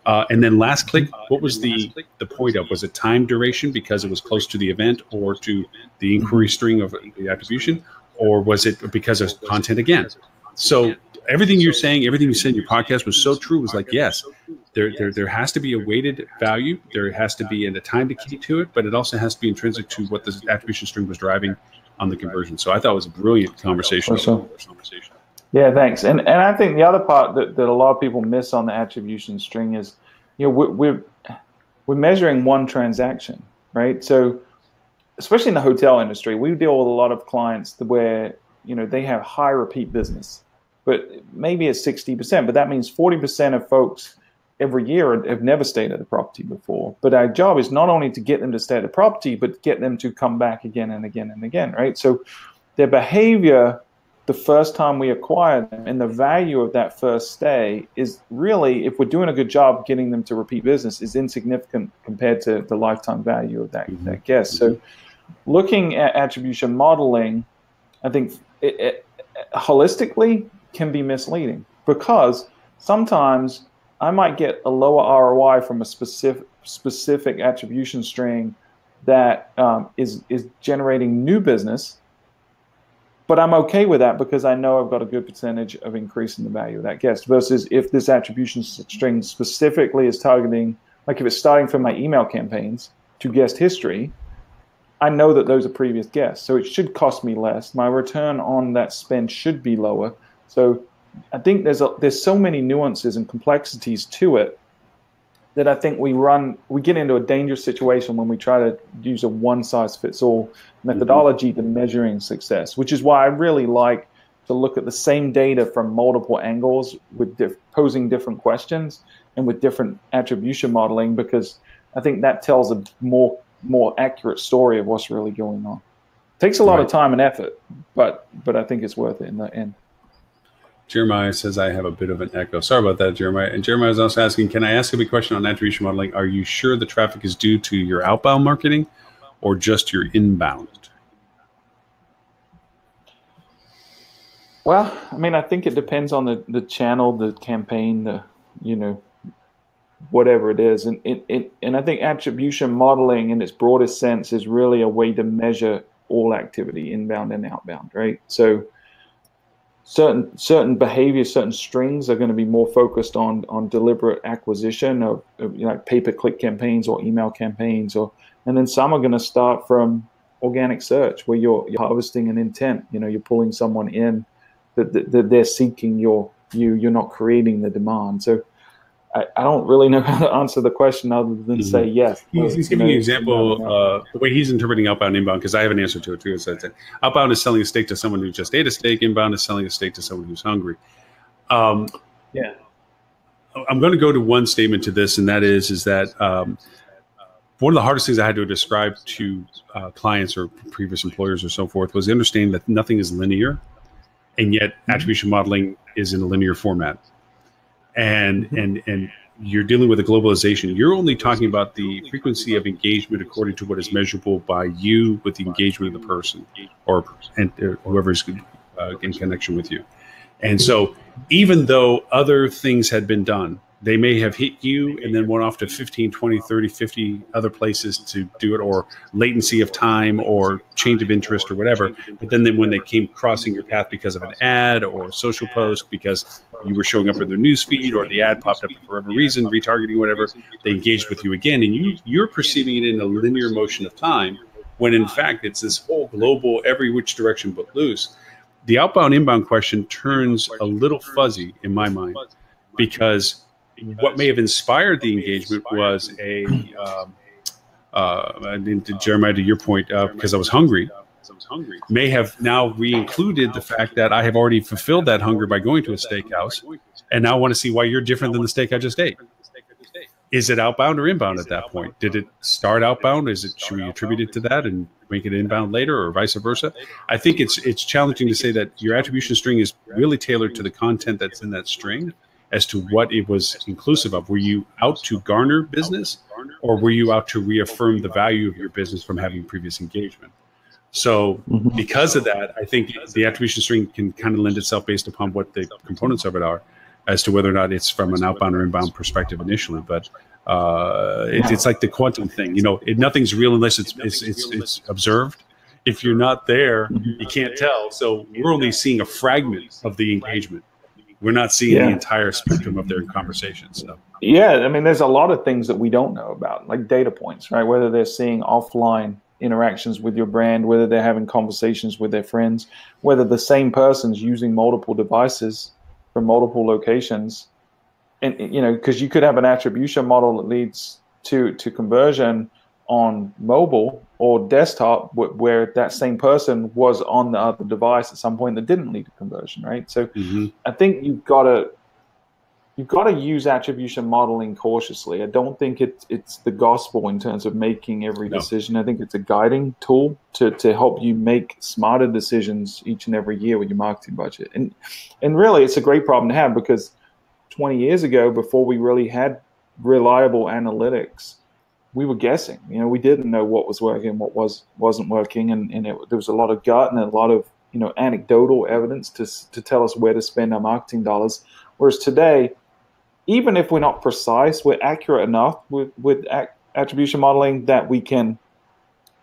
And then last click, what was the point of? Was it time duration because it was close to the event or to the inquiry string of the attribution, or was it because of content again? So everything you're saying, everything you said in your podcast was so true. Was like, yes, there has to be a weighted value. There has to be a time decay to it, but it also has to be intrinsic to what the attribution string was driving on the conversion. So I thought it was a brilliant conversation. Yeah, thanks. And I think the other part that a lot of people miss on the attribution string is, we're measuring one transaction, right? So especially in the hotel industry, we deal with a lot of clients where, they have high repeat business, but maybe it's 60%, but that means 40% of folks every year have never stayed at the property before. But our job is not only to get them to stay at the property, but get them to come back again and again and again, right? So their behavior the first time we acquire them and the value of that first stay is really, if we're doing a good job getting them to repeat business, is insignificant compared to the lifetime value of that guest. So looking at attribution modeling, I think it holistically can be misleading, because sometimes I might get a lower ROI from a specific attribution string that is generating new business, but I'm okay with that because I know I've got a good percentage of increasing the value of that guest, versus if this attribution string specifically is targeting Like if it's starting from my email campaigns to guest history, I know that those are previous guests. So it should cost me less. My return on that spend should be lower. So I think there's so many nuances and complexities to it that I think we get into a dangerous situation when we try to use a one-size-fits-all methodology to measuring success, which is why I really like to look at the same data from multiple angles with posing different questions and with different attribution modeling, because I think that tells a more accurate story of what's really going on. It takes a lot of time and effort, but I think it's worth it in the end. Jeremiah says, I have a bit of an echo. Sorry about that, Jeremiah. And Jeremiah is also asking, can I ask a big question on attribution modeling? Are you sure the traffic is due to your outbound marketing or just your inbound? Well, I mean, I think it depends on the channel, the campaign, whatever it is. And I think attribution modeling in its broadest sense is really a way to measure all activity, inbound and outbound, right? So certain behaviors, certain strings are going to be more focused on deliberate acquisition of pay-per-click campaigns or email campaigns, and then some are going to start from organic search where you're harvesting an intent. You're pulling someone in that they're seeking you're not creating the demand. So I don't really know how to answer the question other than say yes. He's giving you an example, the way he's interpreting outbound, inbound, because I have an answer to it too. So outbound is selling a steak to someone who just ate a steak. Inbound is selling a steak to someone who's hungry. I'm going to go to one statement to this, and that is that one of the hardest things I had to describe to clients or previous employers or so forth was understanding that nothing is linear, and yet attribution modeling is in a linear format. And you're dealing with a globalization. You're only talking about the frequency of engagement according to what is measurable by you with the engagement of the person or whoever's in connection with you. And so even though other things had been done, they may have hit you and then went off to 15, 20, 30, 50 other places to do it, or latency of time or change of interest or whatever. But then when they came crossing your path because of an ad or social post, because you were showing up in their news feed or the ad popped up for whatever reason, retargeting, whatever, they engaged with you again. And you're perceiving it in a linear motion of time, when in fact it's this whole global, every which direction but loose. The outbound inbound question turns a little fuzzy in my mind, because what may have inspired the engagement was Jeremiah, to your point, because I was hungry, may have now re-included the fact that I have already fulfilled that hunger by going to a steakhouse, and now want to see why you're different than the steak I just ate. Is it outbound or inbound at that point? Did it start outbound? Should we attribute it to that and make it inbound later, or vice versa? I think it's challenging to say that your attribution string is really tailored to the content that's in that string as to what it was inclusive of. Were you out to garner business, or were you out to reaffirm the value of your business from having previous engagement? So because of that, I think the attribution string can kind of lend itself based upon what the components of it are, as to whether or not it's from an outbound or inbound perspective initially. But it's like the quantum thing. Nothing's real unless it's observed. If you're not there, you can't tell. So we're only seeing a fragment of the engagement. We're not seeing the entire spectrum of their conversations. So. Yeah, I mean, there's a lot of things that we don't know about, like data points, right? Whether they're seeing offline interactions with your brand, whether they're having conversations with their friends, whether the same person's using multiple devices from multiple locations. And, because you could have an attribution model that leads to conversion on mobile or desktop, where that same person was on the other device at some point that didn't lead to conversion, right? So I think you've got to use attribution modeling cautiously. I don't think it's the gospel in terms of making every decision. I think it's a guiding tool to help you make smarter decisions each and every year with your marketing budget. And really, it's a great problem to have, because 20 years ago, before we really had reliable analytics, we were guessing. We didn't know what was working, what wasn't working, and there was a lot of gut and a lot of anecdotal evidence to tell us where to spend our marketing dollars. Whereas today, even if we're not precise, we're accurate enough with attribution modeling that we can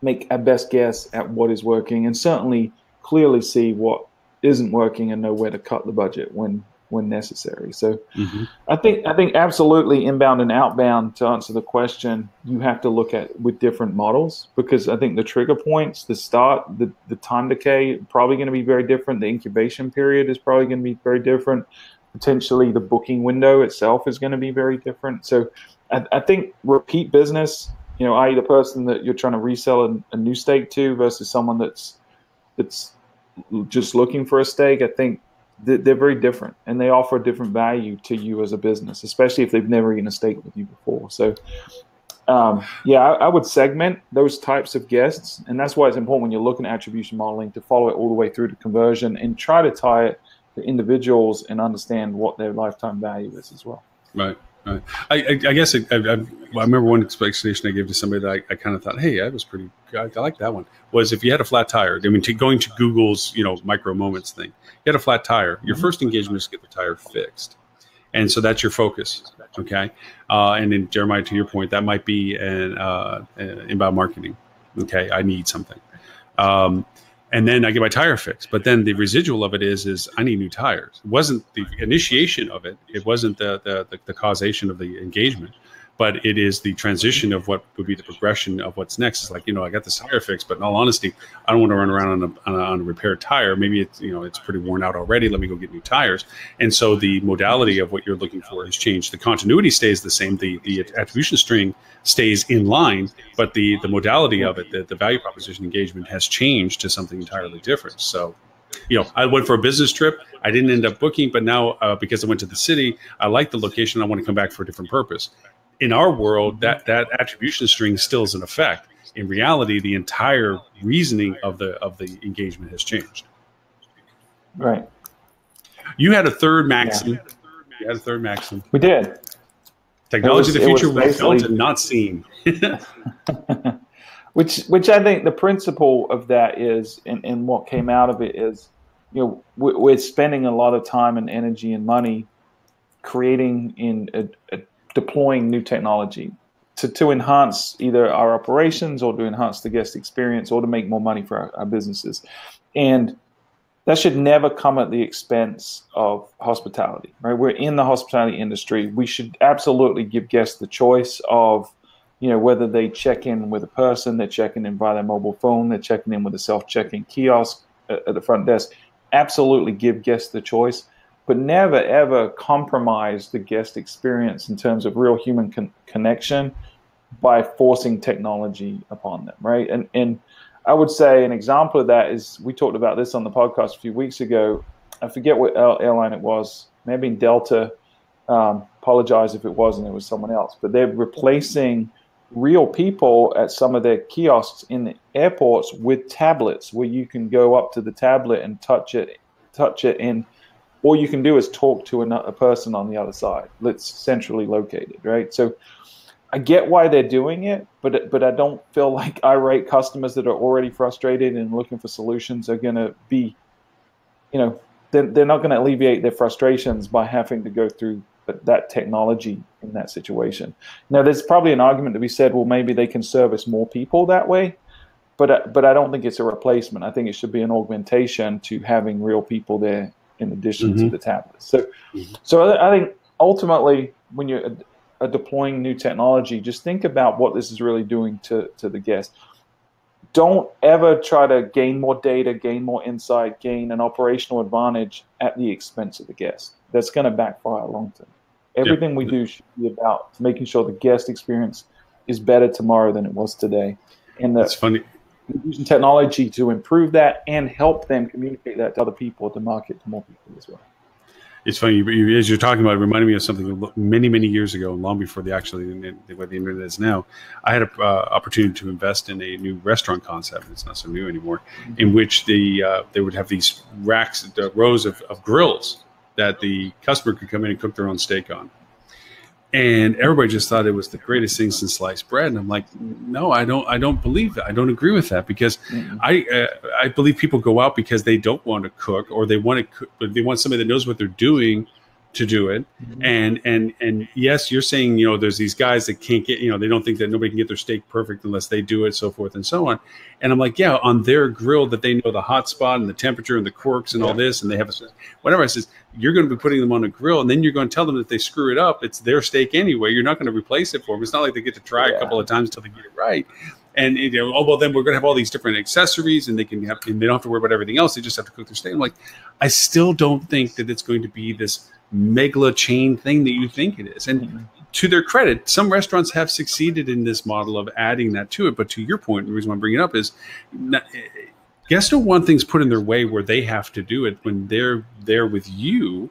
make our best guess at what is working, and certainly clearly see what isn't working and know where to cut the budget when when necessary. So I think absolutely inbound and outbound, to answer the question, you have to look at with different models, because I think the trigger points, the start, the time decay, probably going to be very different. The incubation period is probably going to be very different. Potentially the booking window itself is going to be very different. So I think repeat business, i.e. the person that you're trying to resell a new steak to versus someone that's just looking for a steak, I think they're very different, and they offer a different value to you as a business, especially if they've never eaten a steak with you before. So I would segment those types of guests, and that's why it's important when you're looking at attribution modeling to follow it all the way through to conversion and try to tie it to individuals and understand what their lifetime value is as well. Right. I guess I remember one explanation I gave to somebody that I kind of thought, hey, that was pretty good. I like that one. Was if you had a flat tire, going to Google's micro moments thing, you had a flat tire. Your first engagement is to get the tire fixed, and so that's your focus. Okay, and then Jeremiah, to your point, that might be an inbound marketing. Okay, I need something. And then I get my tire fixed. But then the residual of it is I need new tires. It wasn't the initiation of it. It wasn't the causation of the engagement, but it is the transition of what would be the progression of what's next. It's like, I got this tire fixed, but in all honesty, I don't want to run around on a repaired tire. Maybe it's, it's pretty worn out already. Let me go get new tires. And so the modality of what you're looking for has changed. The continuity stays the same. The attribution string stays in line, but the modality of it, the value proposition engagement has changed to something entirely different. So, I went for a business trip. I didn't end up booking, but now because I went to the city, I like the location. I want to come back for a different purpose. In our world, that attribution string still is in effect. In reality, the entire reasoning of the engagement has changed. Right. You had a third maxim. We did. Technology of the future was felt and not seen. Which I think the principle of that is, and what came out of it is, we're spending a lot of time and energy and money creating deploying new technology to enhance either our operations or to enhance the guest experience or to make more money for our businesses. And that should never come at the expense of hospitality, right? We're in the hospitality industry. We should absolutely give guests the choice of, whether they check in with a person, they're checking in via their mobile phone, they're checking in with a self-check-in kiosk at the front desk. Absolutely give guests the choice, but never, ever compromise the guest experience in terms of real human connection by forcing technology upon them, right? And I would say an example of that is, we talked about this on the podcast a few weeks ago. I forget what airline it was, maybe Delta. Apologize if it wasn't, it was someone else. But they're replacing real people at some of their kiosks in the airports with tablets, where you can go up to the tablet and touch it, and all you can do is talk to a person on the other side that's centrally located, right? So I get why they're doing it, but I don't feel like irate customers that are already frustrated and looking for solutions are going to be, they're not going to alleviate their frustrations by having to go through that technology in that situation. Now, there's probably an argument to be said, well, maybe they can service more people that way, but I don't think it's a replacement. I think it should be an augmentation to having real people there in addition to the tablets. So I think ultimately, when you're deploying new technology, just think about what this is really doing to the guest. Don't ever try to gain more data, gain more insight, gain an operational advantage at the expense of the guest. That's going to backfire long term. Everything we do should be about making sure the guest experience is better tomorrow than it was today. And that's funny. Using technology to improve that and help them communicate that to other people, to market to more people as well. It's funny, as you're talking about it, reminded me of something many, many years ago, long before the way the internet is now. I had an opportunity to invest in a new restaurant concept. It's not so new anymore, in which they would have these racks, rows of grills that the customer could come in and cook their own steak on. And everybody just thought it was the greatest thing since sliced bread. And I'm like, no, I don't believe that. I don't agree with that, because I believe people go out because they don't want to cook, or they want to cook, but they want somebody that knows what they're doing to do it. And yes, you're saying, there's these guys that can't get, they don't think that nobody can get their steak perfect unless they do it, so forth and so on. And I'm like, yeah, on their grill that they know the hot spot and the temperature and the corks and all this, and they have whatever. I says, you're going to be putting them on a grill, and then you're going to tell them that they screw it up. It's their steak anyway. You're not going to replace it for them. It's not like they get to try a couple of times until they get it right. And oh well, then we're going to have all these different accessories, and they don't have to worry about everything else. They just have to cook their steak. I'm like, I still don't think that it's going to be this mega chain thing that you think it is. And to their credit, some restaurants have succeeded in this model of adding that to it. But to your point, the reason why I'm bringing it up is, guests don't want things put in their way where they have to do it when they're there with you.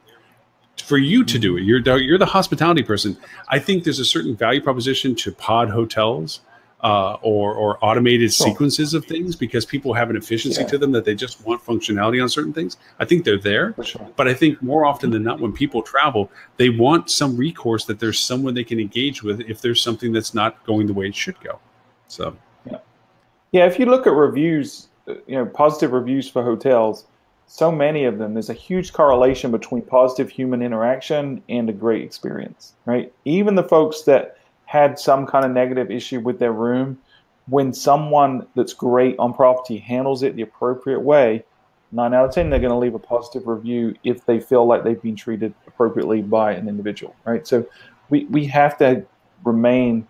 For you to do it, you're the hospitality person. I think there's a certain value proposition to pod hotels. Or automated sequences of things, because people have an efficiency to them that they just want functionality on certain things. I think they're there, but I think more often than not, when people travel, they want some recourse, that there's someone they can engage with if there's something that's not going the way it should go. So, yeah. If you look at reviews, positive reviews for hotels, so many of them, there's a huge correlation between positive human interaction and a great experience, right? Even the folks that had some kind of negative issue with their room, when someone that's great on property handles it the appropriate way, 9 out of 10, they're going to leave a positive review if they feel like they've been treated appropriately by an individual, right? So we have to remain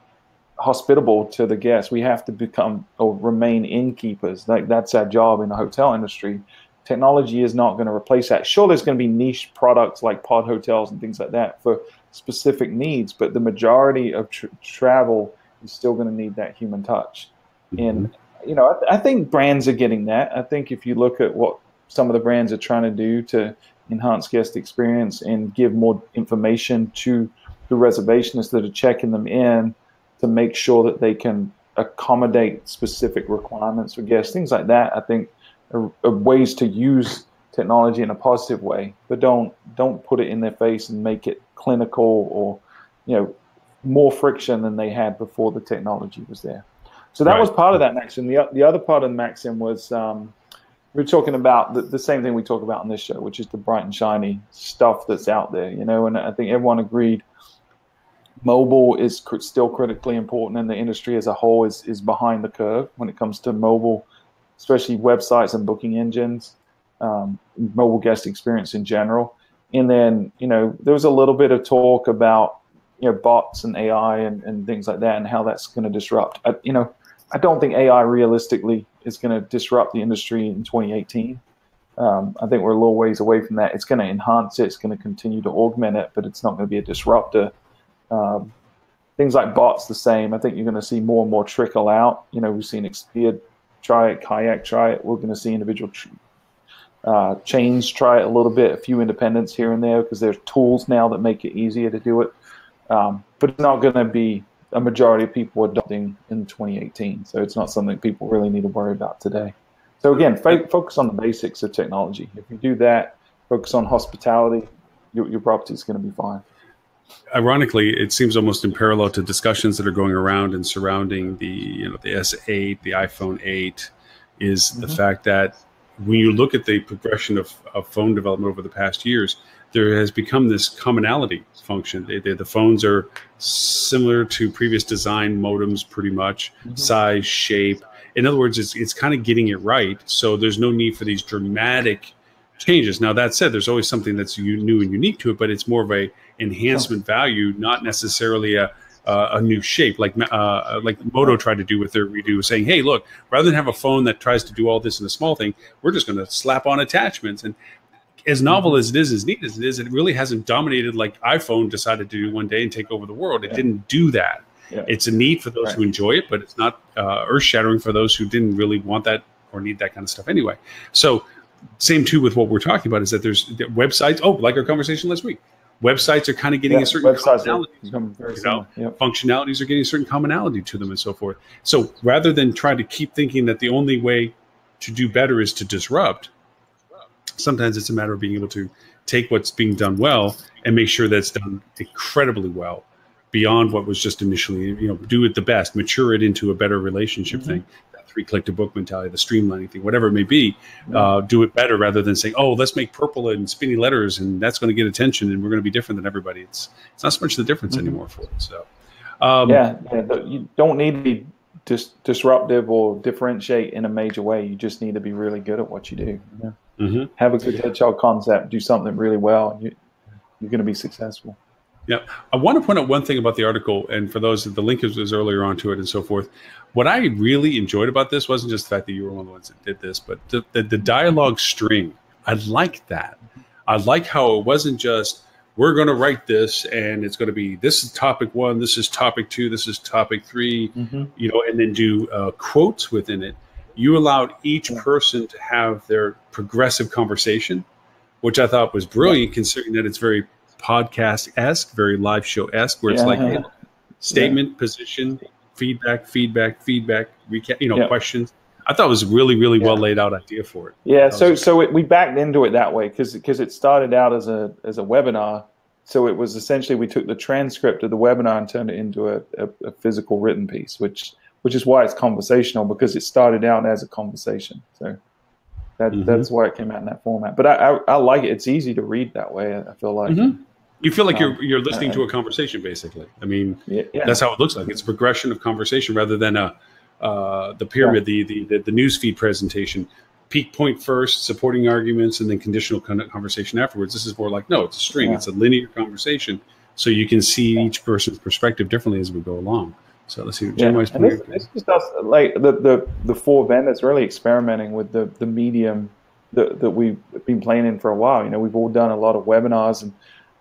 hospitable to the guests. We have to become or remain innkeepers. Like, that's our job in the hotel industry. Technology is not going to replace that. Sure, there's going to be niche products like pod hotels and things like that for specific needs, but the majority of travel is still going to need that human touch. And I think brands are getting that. I think if you look at what some of the brands are trying to do to enhance guest experience and give more information to the reservationists that are checking them in to make sure that they can accommodate specific requirements for guests, things like that, I think are ways to use technology in a positive way, but don't put it in their face and make it clinical or more friction than they had before the technology was there. So that was part of that maxim. The other part of the maxim was we were talking about the same thing we talk about on this show, which is the bright and shiny stuff that's out there, and I think everyone agreed mobile is still critically important, and the industry as a whole is behind the curve when it comes to mobile, especially websites and booking engines. Mobile guest experience in general. And then, there was a little bit of talk about, bots and AI and things like that and how that's going to disrupt. I don't think AI realistically is going to disrupt the industry in 2018. I think we're a little ways away from that. It's going to enhance it. It's going to continue to augment it, but it's not going to be a disruptor. Things like bots, the same. I think you're going to see more and more trickle out. We've seen Expedia try it, Kayak try it. We're going to see individual chains try it a little bit, a few independents here and there, because there's tools now that make it easier to do it. But it's not going to be a majority of people adopting in 2018. So it's not something people really need to worry about today. So again, focus on the basics of technology. If you do that, focus on hospitality, your property is going to be fine. Ironically, it seems almost in parallel to discussions that are going around and surrounding the S8, the iPhone 8, is the fact that when you look at the progression of phone development over the past years, there has become this commonality function. The phones are similar to previous design modems, pretty much, size, shape. In other words, it's kind of getting it right. So there's no need for these dramatic changes. Now, that said, there's always something that's new and unique to it, but it's more of a enhancement value, not necessarily a new shape, like Moto tried to do with their redo, saying, hey, look, rather than have a phone that tries to do all this in a small thing, we're just going to slap on attachments. And as novel as it is, as neat as it is, it really hasn't dominated like iPhone decided to do one day and take over the world. It didn't do that. It's a need for those who enjoy it, but it's not earth-shattering for those who didn't really want that or need that kind of stuff anyway. So same too with what we're talking about is that there's websites, like our conversation last week. Websites are kind of getting a certain commonality. Functionalities are getting a certain commonality to them and so forth. So rather than try to keep thinking that the only way to do better is to disrupt, sometimes it's a matter of being able to take what's being done well and make sure that's done incredibly well beyond what was just initially, do it the best, mature it into a better relationship thing. 3-click to book mentality, the streamlining thing, whatever it may be, do it better rather than saying, let's make purple and spinny letters and that's going to get attention and we're going to be different than everybody. It's not so much the difference anymore for it. So, you don't need to be disruptive or differentiate in a major way. You just need to be really good at what you do. have a good hedgehog concept, do something really well, you're going to be successful. Yeah, I want to point out one thing about the article, and for those, the link is earlier on to it and so forth. What I really enjoyed about this wasn't just the fact that you were one of the ones that did this, but the dialogue string. I like that. I like how it wasn't just, we're going to write this and it's going to be, this is topic 1, this is topic 2, this is topic 3, you know, and then do quotes within it. You allowed each person to have their progressive conversation, which I thought was brilliant, considering that it's very podcast-esque, very live show-esque, where it's like, hey, statement, position, feedback, recap, you know, questions. I thought it was really, really well laid out idea for it. Yeah, so we backed into it that way because it started out as a webinar. So it was essentially, we took the transcript of the webinar and turned it into a physical written piece, which is why it's conversational, because it started out as a conversation. So that's why it came out in that format. But I like it. It's easy to read that way, I feel like. You feel like you're listening to a conversation, basically. I mean, that's how it looks like. It's a progression of conversation rather than the pyramid, the newsfeed presentation. Peak point first, supporting arguments, and then conditional conversation afterwards. This is more like, no, it's a string. It's a linear conversation, so you can see each person's perspective differently as we go along. So let's see what Jeremiah's playing. This is us, like the 4 vendors really experimenting with the medium that we've been playing in for a while. You know, we've all done a lot of webinars, and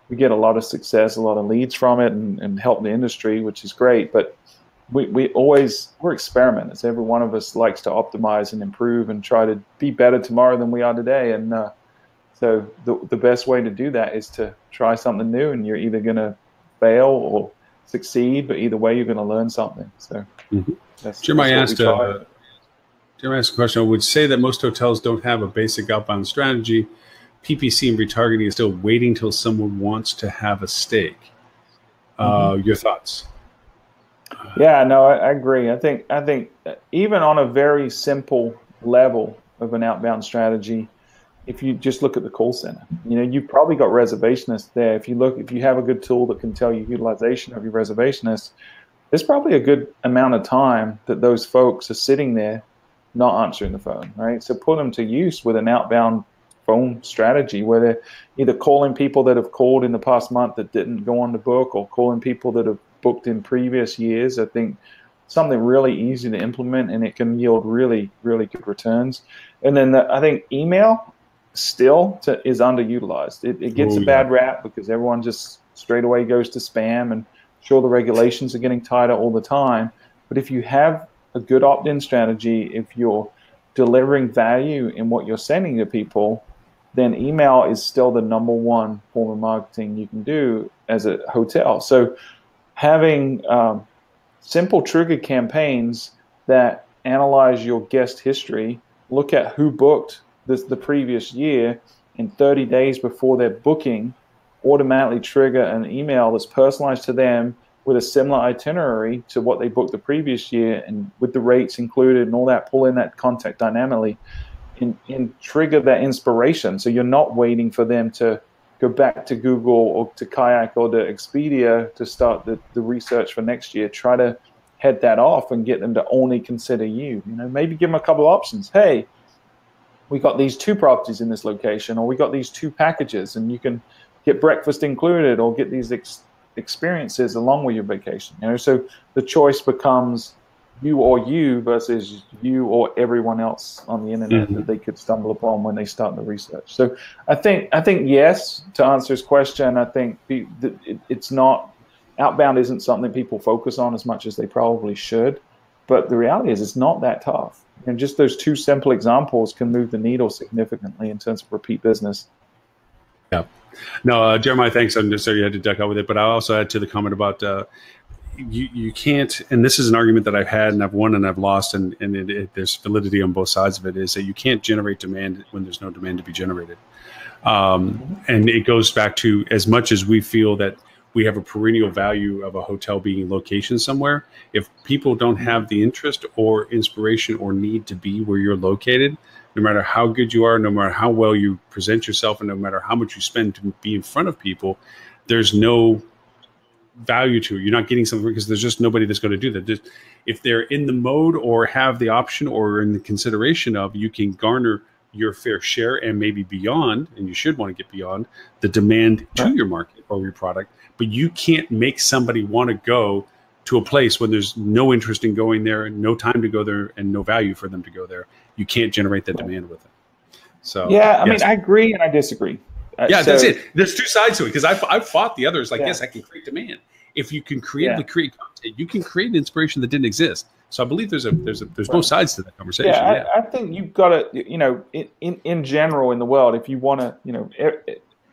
we get a lot of success, a lot of leads from it, and help the industry, which is great. But we're experimenters. Every one of us likes to optimize and improve and try to be better tomorrow than we are today. And so the best way to do that is to try something new, and you're either going to fail or succeed, but either way you're going to learn something. So Jeremiah asked a question. I would say that most hotels don't have a basic outbound strategy. PPC and retargeting is still waiting till someone wants to have a stake. Your thoughts? Yeah, no, I agree. I think even on a very simple level of an outbound strategy, if you just look at the call center, you know, you've probably got reservationists there. If you have a good tool that can tell you utilization of your reservationists, there's probably a good amount of time that those folks are sitting there not answering the phone, right? So put them to use with an outbound phone strategy where they're either calling people that have called in the past month that didn't go on the book, or calling people that have booked in previous years. I think something really easy to implement, and it can yield really, really good returns. And then I think email still is underutilized. It gets a bad rap because everyone just straight away goes to spam, and sure, the regulations are getting tighter all the time. But if you have a good opt-in strategy, if you're delivering value in what you're sending to people, then email is still the #1 form of marketing you can do as a hotel. So having simple trigger campaigns that analyze your guest history, look at who booked the previous year, in 30 days before their booking, automatically trigger an email that's personalized to them with a similar itinerary to what they booked the previous year, and with the rates included and all that, pull in that contact dynamically and trigger that inspiration. So you're not waiting for them to go back to Google or to Kayak or to Expedia to start the research for next year. Try to head that off and get them to only consider you. You know, maybe give them a couple of options. Hey, we got these 2 properties in this location, or we got these 2 packages, and you can get breakfast included or get these experiences along with your vacation. You know, so the choice becomes you or you versus you or everyone else on the internet that they could stumble upon when they start the research. So I think yes, to answer his question, I think it's not, outbound isn't something people focus on as much as they probably should. But the reality is it's not that tough. And just those 2 simple examples can move the needle significantly in terms of repeat business. Yeah. No, Jeremiah, thanks. I'm just sorry you had to duck out with it. But I also add to the comment about you can't, and this is an argument that I've had and I've won and I've lost, and there's validity on both sides of it, is that you can't generate demand when there's no demand to be generated. And it goes back to, as much as we feel that we have a perennial value of a hotel being in location somewhere, if people don't have the interest or inspiration or need to be where you're located, no matter how good you are, no matter how well you present yourself, and no matter how much you spend to be in front of people, there's no value to it. You're not getting something because there's just nobody that's going to do that. Just, if they're in the mode or have the option or in the consideration of, you can garner your fair share and maybe beyond, and you should want to get beyond the demand to your market or your product, but you can't make somebody want to go to a place when there's no interest in going there, no time to go there, and no value for them to go there. You can't generate that demand with it. So yeah, I mean, I agree and I disagree. Yeah, that's it. There's two sides to it, because I've fought the others. Like, yes, I can create demand. If you can creatively create content, you can create an inspiration that didn't exist. So I believe there's both sides to that conversation. Yeah, I think you've got to, you know, in general in the world, if you want to, you know,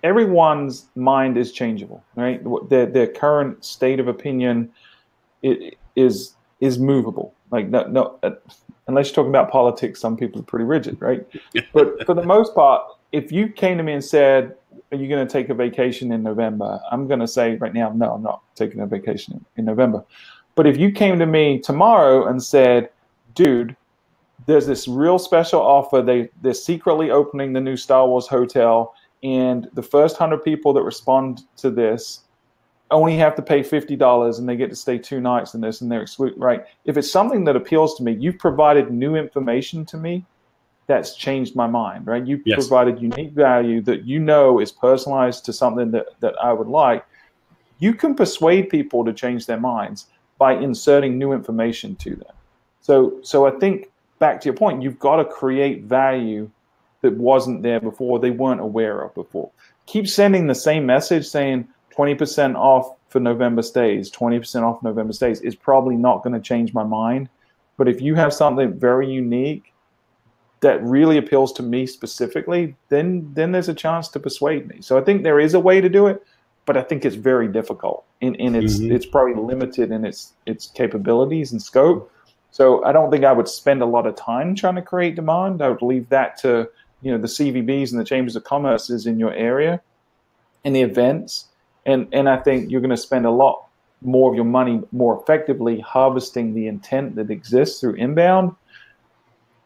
everyone's mind is changeable, right? Their current state of opinion is movable. Like no, unless you're talking about politics, some people are pretty rigid, right? But for the most part, if you came to me and said, "Are you going to take a vacation in November?" I'm going to say right now, no, I'm not taking a vacation in November. But if you came to me tomorrow and said, "Dude, there's this real special offer. They're secretly opening the new Star Wars hotel, and the first 100 people that respond to this only have to pay $50, and they get to stay 2 nights in this, and they're excluded." Right? If it's something that appeals to me, you've provided new information to me that's changed my mind. Right? You've provided unique value that you know is personalized to something that I would like. You can persuade people to change their minds by inserting new information to them. So I think, back to your point, you've got to create value that wasn't there before, they weren't aware of before. Keep sending the same message saying 20% off for November stays, 20% off November stays is probably not going to change my mind. But if you have something very unique that really appeals to me specifically, then there's a chance to persuade me. So I think there is a way to do it, but I think it's very difficult, and it's probably limited in its capabilities and scope. So I don't think I would spend a lot of time trying to create demand. I would leave that to, you know, the CVBs and the Chambers of Commerce's in your area and the events. And I think you're going to spend a lot more of your money more effectively harvesting the intent that exists through inbound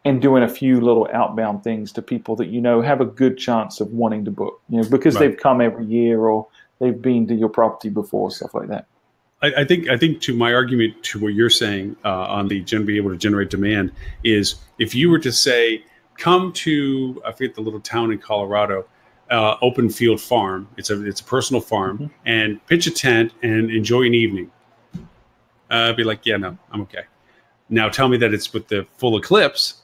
and doing a few little outbound things to people that, you know, have a good chance of wanting to book, you know, because they've come every year or they've been to your property before, stuff like that. I think to my argument to what you're saying on the be able to generate demand is, if you were to say, come to, I forget the little town in Colorado, Open Field Farm. It's a personal farm, and pitch a tent and enjoy an evening. I'd be like, yeah, no, I'm okay. Now tell me that it's with the full eclipse,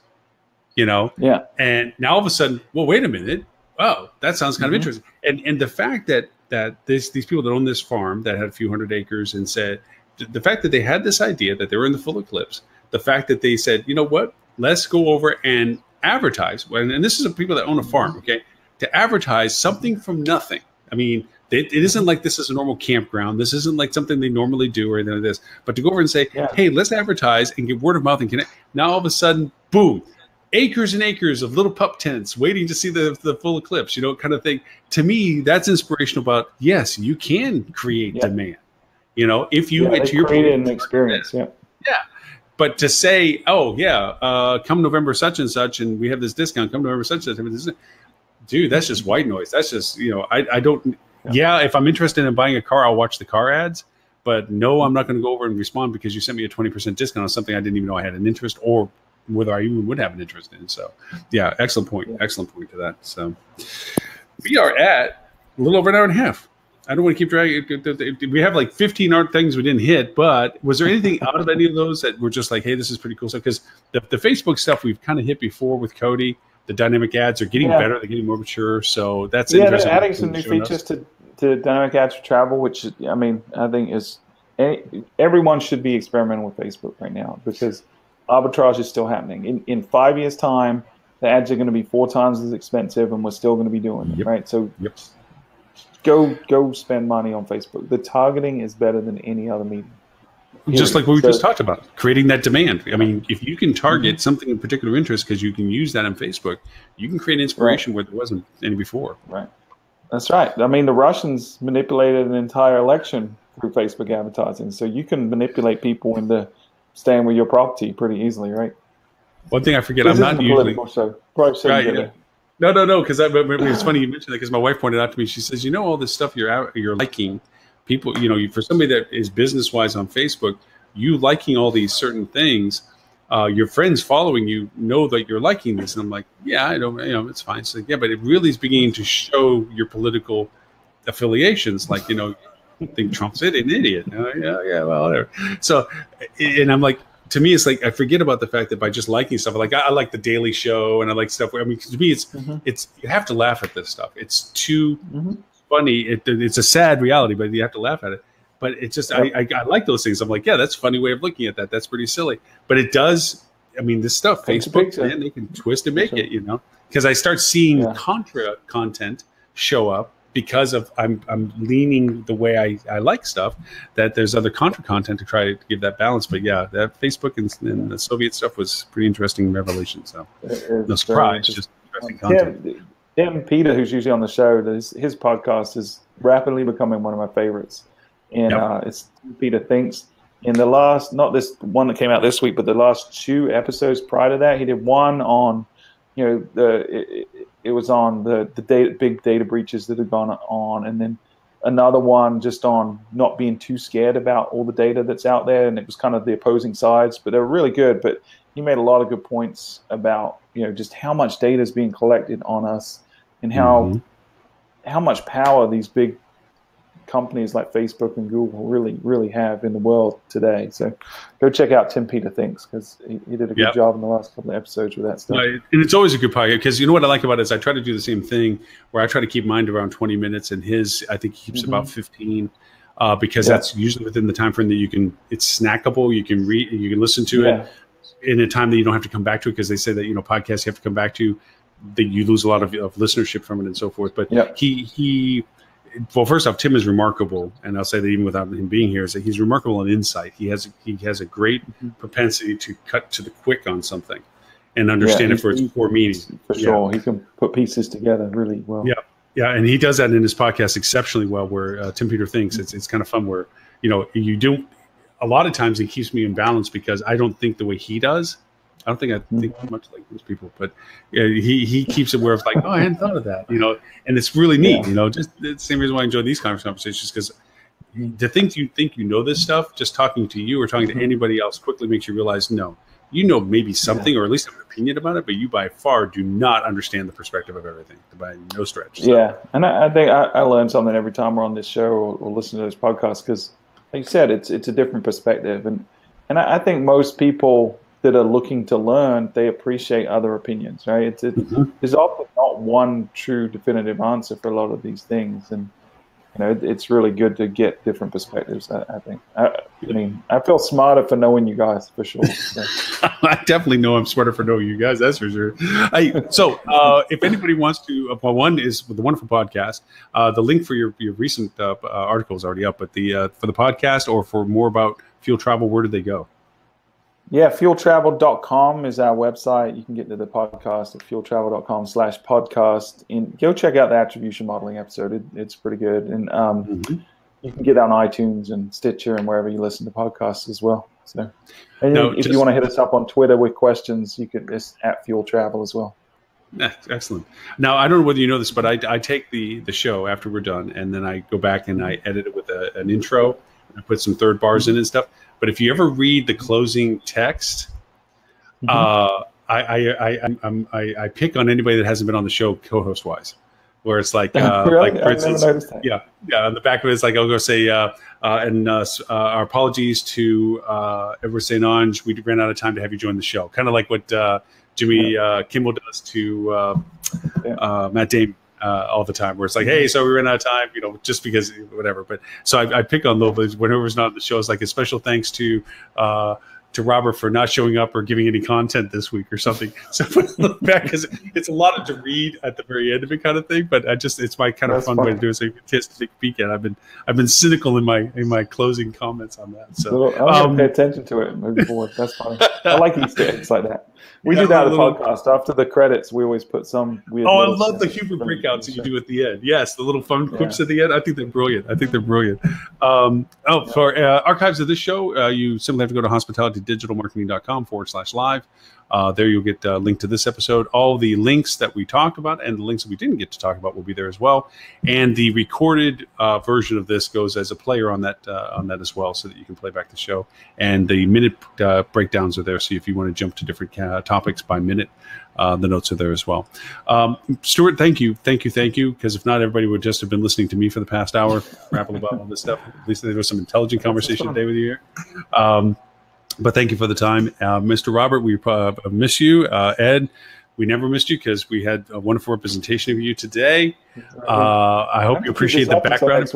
you know? Yeah. And now all of a sudden, well, wait a minute. Oh, that sounds kind of interesting. And the fact that these people that own this farm that had a few hundred acres, and said, the fact that they had this idea that they were in the full eclipse, the fact that they said, you know what, let's go over and advertise. And this is people that own a farm, okay? To advertise something from nothing. I mean, it isn't like this is a normal campground. This isn't like something they normally do or anything like this. But to go over and say, hey, let's advertise and get word of mouth and connect. Now all of a sudden, boom, acres and acres of little pup tents waiting to see the full eclipse, you know, kind of thing. To me, that's inspirational about, yes, you can create demand. You know, if you create an experience. Yeah. But to say, oh yeah, come November such and such, and we have this discount, come November such and such, dude, that's just white noise. That's just, you know, I don't, if I'm interested in buying a car, I'll watch the car ads, but no, I'm not going to go over and respond because you sent me a 20% discount on something I didn't even know I had an interest, or whether I even would have an interest in. So yeah, excellent point. Excellent point to that. So we are at a little over an hour and a half. I don't want to keep dragging. We have like 15 art things we didn't hit, but was there anything out of any of those that were just like, hey, this is pretty cool stuff? Because the Facebook stuff we've kind of hit before with Cody. The dynamic ads are getting better. They're getting more mature. So that's interesting. They're adding some new features to dynamic ads for travel, which, I mean, I think is everyone should be experimenting with Facebook right now, because arbitrage is still happening. In 5 years' time, the ads are going to be 4 times as expensive, and we're still going to be doing it, right? So go spend money on Facebook. The targeting is better than any other medium. Just like what we just talked about, creating that demand. I mean, if you can target something in particular interest, because you can use that on Facebook, you can create inspiration where there wasn't any before. Right. That's right. I mean, the Russians manipulated an entire election through Facebook advertising. So you can manipulate people into staying with your property pretty easily, right? One thing I forget, I'm not usually... So probably No, because it's funny you mentioned that, because my wife pointed out to me, she says, you know, all this stuff you're liking, people, you know, for somebody that is business-wise on Facebook, you liking all these certain things, your friends following you know that you're liking this. And I'm like, yeah, I don't, it's fine. So yeah, but it really is beginning to show your political affiliations. Like, I think Trump's an idiot. Yeah, well, whatever. So, and I'm like, to me, it's like I forget about the fact that by just liking stuff, like I like the Daily Show and I like stuff. To me, it's you have to laugh at this stuff. It's too funny. It's a sad reality, but you have to laugh at it. But it's just I like those things. I'm like, yeah, that's a funny way of looking at that. That's pretty silly. But it does. I mean, this stuff, Facebook, man, they can twist and make it. Because I start seeing contra content show up. Because of I'm leaning the way I like stuff, that there's other contra content to try to give that balance. But yeah, that Facebook and the Soviet stuff was pretty interesting revelation. So no surprise, just interesting content. Tim Peter, who's usually on the show, his podcast is rapidly becoming one of my favorites. And it's Tim Peter Thinks. In the last, not this one that came out this week, but the last 2 episodes prior to that, he did one on, it was on the big data breaches that had gone on, and then another one just on not being too scared about all the data that's out there, and it was kind of the opposing sides, but they were really good. But he made a lot of good points about just how much data is being collected on us, and how much power these big companies like Facebook and Google really have in the world today. So go check out Tim Peter Thinks, because he did a good job in the last couple of episodes with that stuff. And it's always a good podcast, because you know what I like about it is I try to do the same thing where I try to keep mine around 20 minutes, and his I think he keeps about 15 because that's usually within the time frame that it's snackable. You can read, you can listen to it in a time that you don't have to come back to it, because they say that podcasts you have to come back to, that you lose a lot of listenership from it and so forth. But well, first off, Tim is remarkable, and I'll say that even without him being here, is that he's remarkable in insight. He has a great propensity to cut to the quick on something and understand it for its core meaning. For sure, he can put pieces together really well. Yeah, and he does that in his podcast exceptionally well. Where Tim Peter Thinks, it's kind of fun. Where you do a lot of times it keeps me in balance, because I don't think the way he does. I don't think I think much like those people, but he keeps it where it's like, oh, I hadn't thought of that, and it's really neat, just the same reason why I enjoy these conversations, because the things you think this stuff, just talking to you or talking to anybody else quickly makes you realize, no, maybe something, or at least have an opinion about it, but you by far do not understand the perspective of everything by no stretch. So. Yeah, and I think I learn something every time we're on this show or listen to this podcast, because like you said, it's a different perspective, and I think most people that are looking to learn, they appreciate other opinions, right? There's often not one true definitive answer for a lot of these things, and it's really good to get different perspectives. I think. I mean, I feel smarter for knowing you guys, for sure. So. I definitely know I'm smarter for knowing you guys. That's for sure. So if anybody wants to, one is the wonderful podcast. The link for your recent article is already up, but for the podcast or for more about fuel travel, where do they go? Yeah, fueltravel.com is our website. You can get to the podcast at fueltravel.com/podcast. And go check out the attribution modeling episode. It's pretty good. And you can get on iTunes and Stitcher and wherever you listen to podcasts as well. So, and if you want to hit us up on Twitter with questions, you can just at Fuel Travel as well. Excellent. Now, I don't know whether you know this, but I take the show after we're done, and then I go back and I edit it with an intro. I put some third bars in and stuff. But if you ever read the closing text, I pick on anybody that hasn't been on the show co-host wise, where it's like, really? Like for instance, yeah. On the back of it, it's like I'll go say, our apologies to Edward St. Ange. We ran out of time to have you join the show. Kind of like what Jimmy Kimmel does to Matt Damon. All the time, where it's like, hey, so we ran out of time, just because whatever. But so I pick on those whenever's not on the show. It's like a special thanks to Robert for not showing up or giving any content this week or something. So back, because it's a lot to read at the very end of it, kind of thing. But it's my kind of fun way to do it. So you can take a peek at it. I've been cynical in my closing comments on that. So I'm gonna pay attention to it moving forward. That's funny. I like Easter eggs like that. We do that at the podcast. After the credits, we always put some weird. Oh, I love the humor breakouts that you do at the end. Yes, the little fun quips at the end. I think they're brilliant. For archives of this show, you simply have to go to hospitalitydigitalmarketing.com/live. There you'll get a link to this episode. All the links that we talked about and the links that we didn't get to talk about will be there as well. And the recorded version of this goes as a player on that as well, so that you can play back the show. And the minute breakdowns are there, so if you want to jump to different topics by minute, the notes are there as well. Stuart, thank you. Because if not, everybody would just have been listening to me for the past hour, rapping about all this stuff. At least there was some intelligent conversation today with you here. But thank you for the time. Mr. Robert, we miss you. Ed, we never missed you because we had a wonderful representation of you today. I hope you appreciate the background.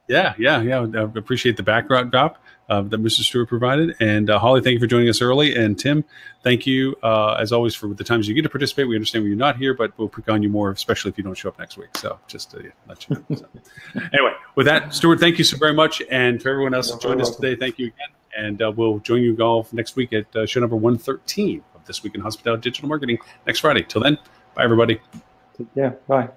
Yeah. I appreciate the background drop that Mr. Stewart provided. And Holly, thank you for joining us early. And Tim, thank you, as always, for the times you get to participate. We understand when you're not here, but we'll pick on you more, especially if you don't show up next week. So just to let you know. So. Anyway, with that, Stewart, thank you so very much. And for everyone else who joined us today, thank you again. And we'll join you all next week at show number 113 of This Week in Hospitality Digital Marketing next Friday. Till then, bye, everybody. Yeah, bye.